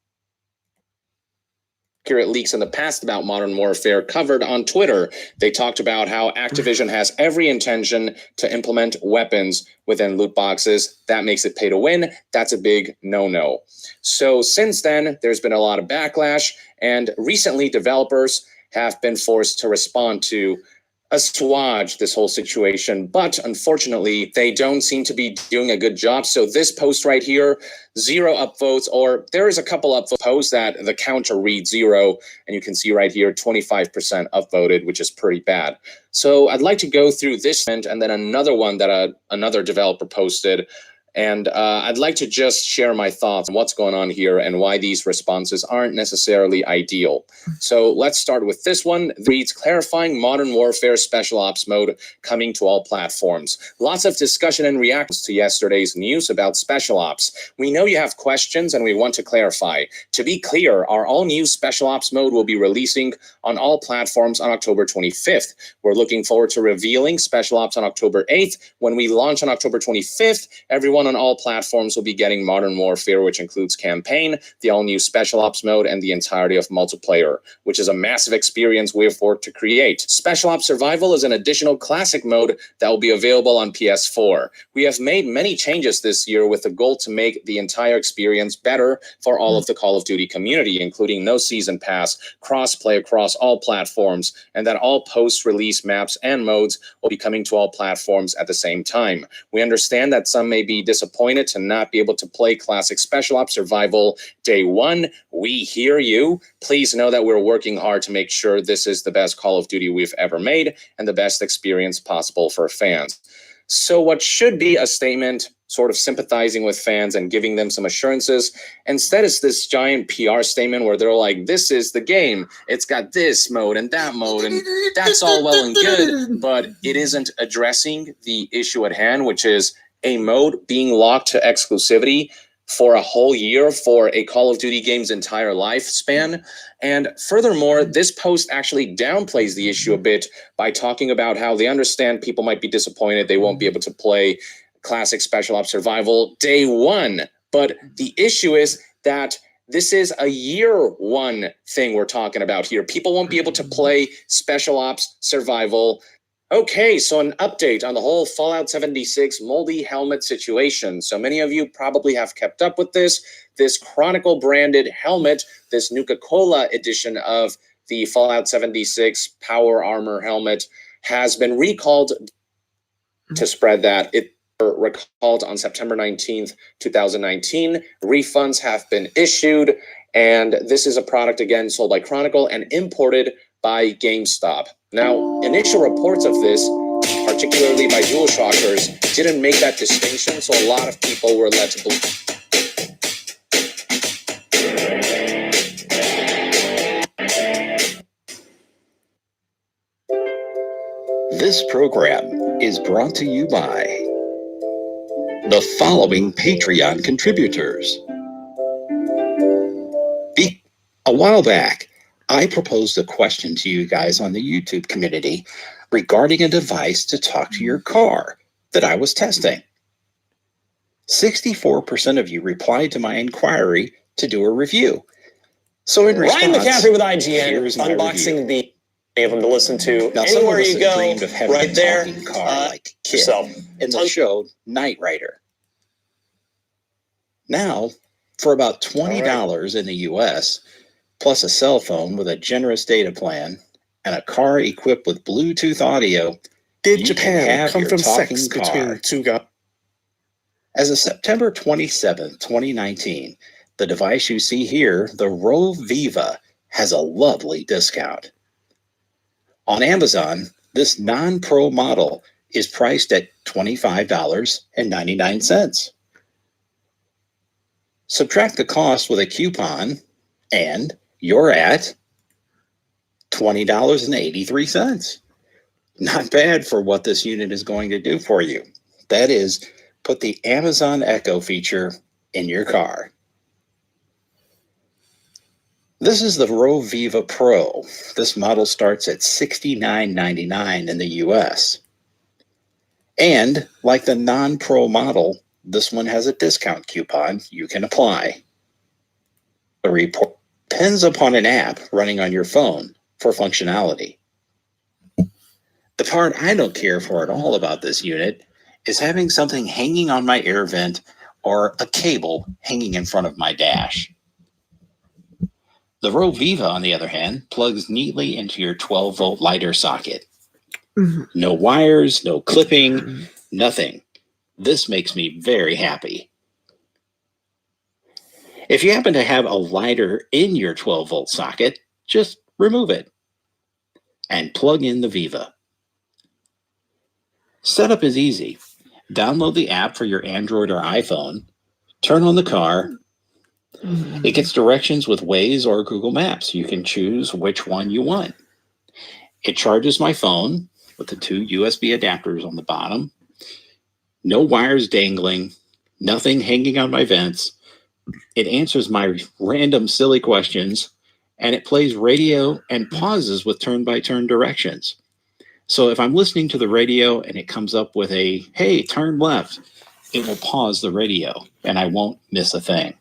accurate leaks in the past about Modern Warfare covered on Twitter. They talked about how Activision has every intention to implement weapons within loot boxes. That makes it pay to win. That's a big no-no. So since then, there's been a lot of backlash, and recently developers have been forced to respond to assuage this whole situation, but unfortunately they don't seem to be doing a good job. So this post right here, 0 upvotes, or there is a couple upvote posts that the counter reads 0, and you can see right here 25% upvoted, which is pretty bad. So I'd like to go through this and then another one that another developer posted, and I'd like to just share my thoughts on what's going on here and why these responses aren't necessarily ideal. So let's start with this one. It reads, clarifying Modern Warfare Special Ops mode coming to all platforms. Lots of discussion and reactions to yesterday's news about Special Ops. We know you have questions and we want to clarify. To be clear, our all-new Special Ops mode will be releasing on all platforms on October 25th. We're looking forward to revealing Special Ops on October 8th. When we launch on October 25th, everyone on all platforms will be getting Modern Warfare, which includes campaign, the all-new Special Ops mode, and the entirety of multiplayer, which is a massive experience we've worked to create. Special Ops Survival is an additional classic mode that will be available on PS4. We have made many changes this year with the goal to make the entire experience better for all of the Call of Duty community, including no season pass, cross-play across all platforms, and that all post-release maps and modes will be coming to all platforms at the same time. We understand that some may be disappointed to not be able to play classic Special Ops Survival day one. We hear you. Please know that we're working hard to make sure this is the best Call of Duty we've ever made and the best experience possible for fans. So what should be a statement sort of sympathizing with fans and giving them some assurances, instead it's this giant PR statement where they're like, this is the game, it's got this mode and that mode, and that's all well and good, but it isn't addressing the issue at hand, which is a mode being locked to exclusivity for a whole year for a Call of Duty game's entire lifespan. And furthermore, this post actually downplays the issue a bit by talking about how they understand people might be disappointed they won't be able to play classic Special Ops Survival day one. But the issue is that this is a year one thing we're talking about here. People won't be able to play Special Ops Survival. Okay, so an update on the whole Fallout 76 moldy helmet situation. So many of you probably have kept up with this. This Chronicle branded helmet, this Nuka-Cola edition of the Fallout 76 Power Armor helmet, has been recalled to spread that. It recalled on September 19th, 2019. Refunds have been issued, and this is a product, again, sold by Chronicle and imported by GameStop. Now, initial reports of this, particularly by DualShockers, didn't make that distinction, so a lot of people were led to believe. This program is brought to you by the following Patreon contributors. A while back, I proposed a question to you guys on the YouTube community regarding a device to talk to your car that I was testing. 64% of you replied to my inquiry to do a review. So in response, Ryan McCaffrey with IGN, here's my unboxing review. the of them to listen to Now, anywhere you go, dreamed of having right a there. talking car like Kit So in the show Knight Rider. Now, for about $20 in the US, plus a cell phone with a generous data plan and a car equipped with Bluetooth audio, Did you Japan can have come your from talking sex car. between two guys? As of September 27th, 2019, the device you see here, the Rove Viva, has a lovely discount. On Amazon, this non-pro model is priced at $25.99. Subtract the cost with a coupon, and you're at $20.83. Not bad for what this unit is going to do for you. That is, put the Amazon Echo feature in your car. This is the Rove Viva Pro. This model starts at $69.99 in the US. And like the non-pro model, this one has a discount coupon you can apply. The report depends upon an app running on your phone for functionality. The part I don't care for at all about this unit is having something hanging on my air vent or a cable hanging in front of my dash. The RoViva, on the other hand, plugs neatly into your 12-volt lighter socket. No wires, no clipping, nothing. This makes me very happy. If you happen to have a lighter in your 12-volt socket, just remove it and plug in the Viva. Setup is easy. Download the app for your Android or iPhone, turn on the car. It gets directions with Waze or Google Maps. You can choose which one you want. It charges my phone with the 2 USB adapters on the bottom. No wires dangling, nothing hanging on my vents. It answers my random silly questions, and it plays radio and pauses with turn-by-turn directions. So if I'm listening to the radio and it comes up with a, hey, turn left, it will pause the radio and I won't miss a thing.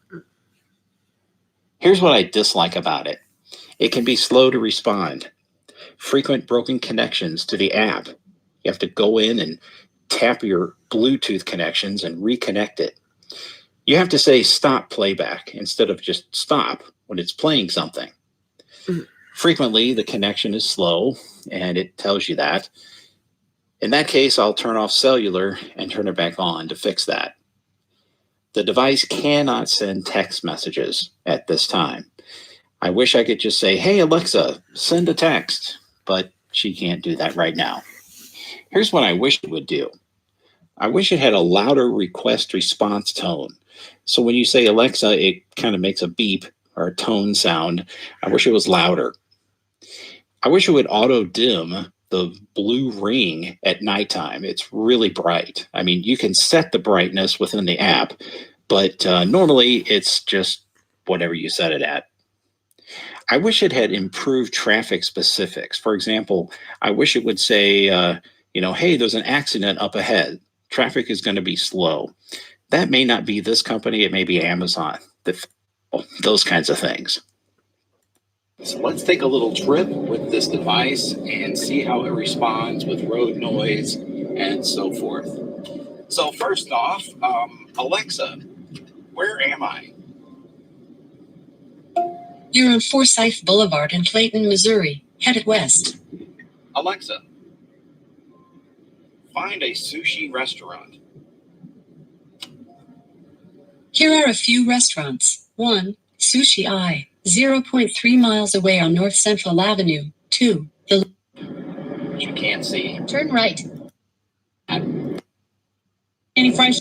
Here's what I dislike about it. It can be slow to respond. Frequent broken connections to the app. You have to go in and tap your Bluetooth connections and reconnect it. You have to say stop playback instead of just stop when it's playing something. Frequently, the connection is slow, and it tells you that. In that case, I'll turn off cellular and turn it back on to fix that. The device cannot send text messages at this time. I wish I could just say, hey, Alexa, send a text, but she can't do that right now. Here's what I wish it would do. I wish it had a louder request response tone. So when you say Alexa, it kind of makes a beep or a tone sound. I wish it was louder. I wish it would auto dim the blue ring at nighttime. It's really bright. I mean, you can set the brightness within the app, but normally it's just whatever you set it at. I wish it had improved traffic specifics. For example, I wish it would say, hey, there's an accident up ahead. Traffic is going to be slow. That may not be this company. It may be Amazon. Those kinds of things. So let's take a little trip with this device and see how it responds with road noise and so forth. So first off, Alexa, where am I? You're on Forsyth Boulevard in Clayton, Missouri, headed west. Alexa, find a sushi restaurant. Here are a few restaurants. 1. Sushi Eye, 0.3 miles away on North Central Avenue. 2. The You can't see. Turn right. Any French?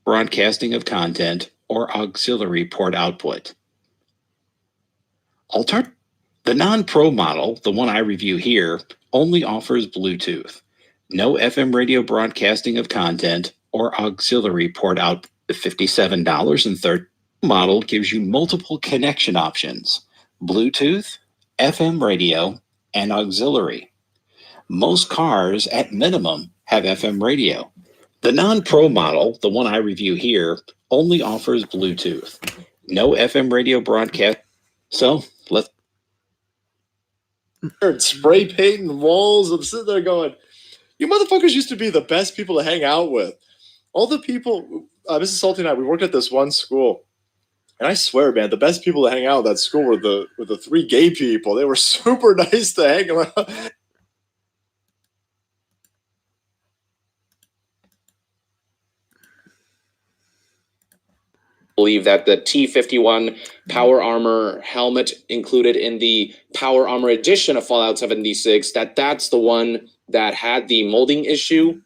Broadcasting of content or auxiliary port output. The non-pro model, the one I review here, only offers Bluetooth. No FM radio broadcasting of content or auxiliary port output. The $57.30 model gives you multiple connection options: Bluetooth, FM radio, and auxiliary. Most cars, at minimum, have FM radio. The non-pro model, the one I review here, only offers Bluetooth. No FM radio broadcast. So, let's spray painting walls. I'm sitting there going, you motherfuckers used to be the best people to hang out with. All the people, Mrs. Salty and I, we worked at this one school. And I swear, man, the best people to hang out at that school were the 3 gay people. They were super nice to hang around. Believe that the T-51 Power Armor helmet included in the Power Armor edition of Fallout 76, that's the one that had the molding issue,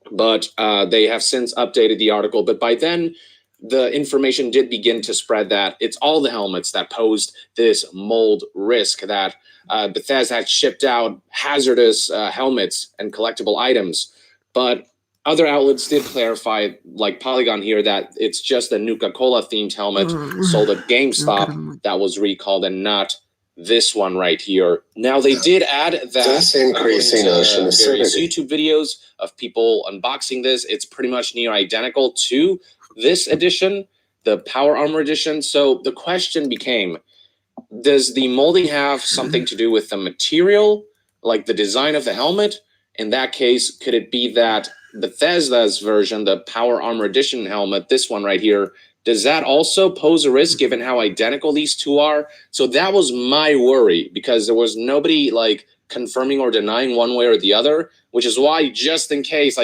but they have since updated the article. But by then, the information did begin to spread that it's all the helmets that posed this mold risk, that Bethesda had shipped out hazardous helmets and collectible items. But other outlets did clarify, like Polygon here, that it's just a Nuka-Cola themed helmet sold at GameStop that was recalled and not this one right here. Now, they did add that That's increasing ocean various acidity. YouTube videos of people unboxing this. It's pretty much near identical to this edition, the Power Armor edition. So the question became, does the molding have something to do with the material, like the design of the helmet? In that case, could it be that Bethesda's version, the Power Armor Edition helmet, this one right here, does that also pose a risk given how identical these two are? So that was my worry, because there was nobody like confirming or denying one way or the other, which is why, just in case,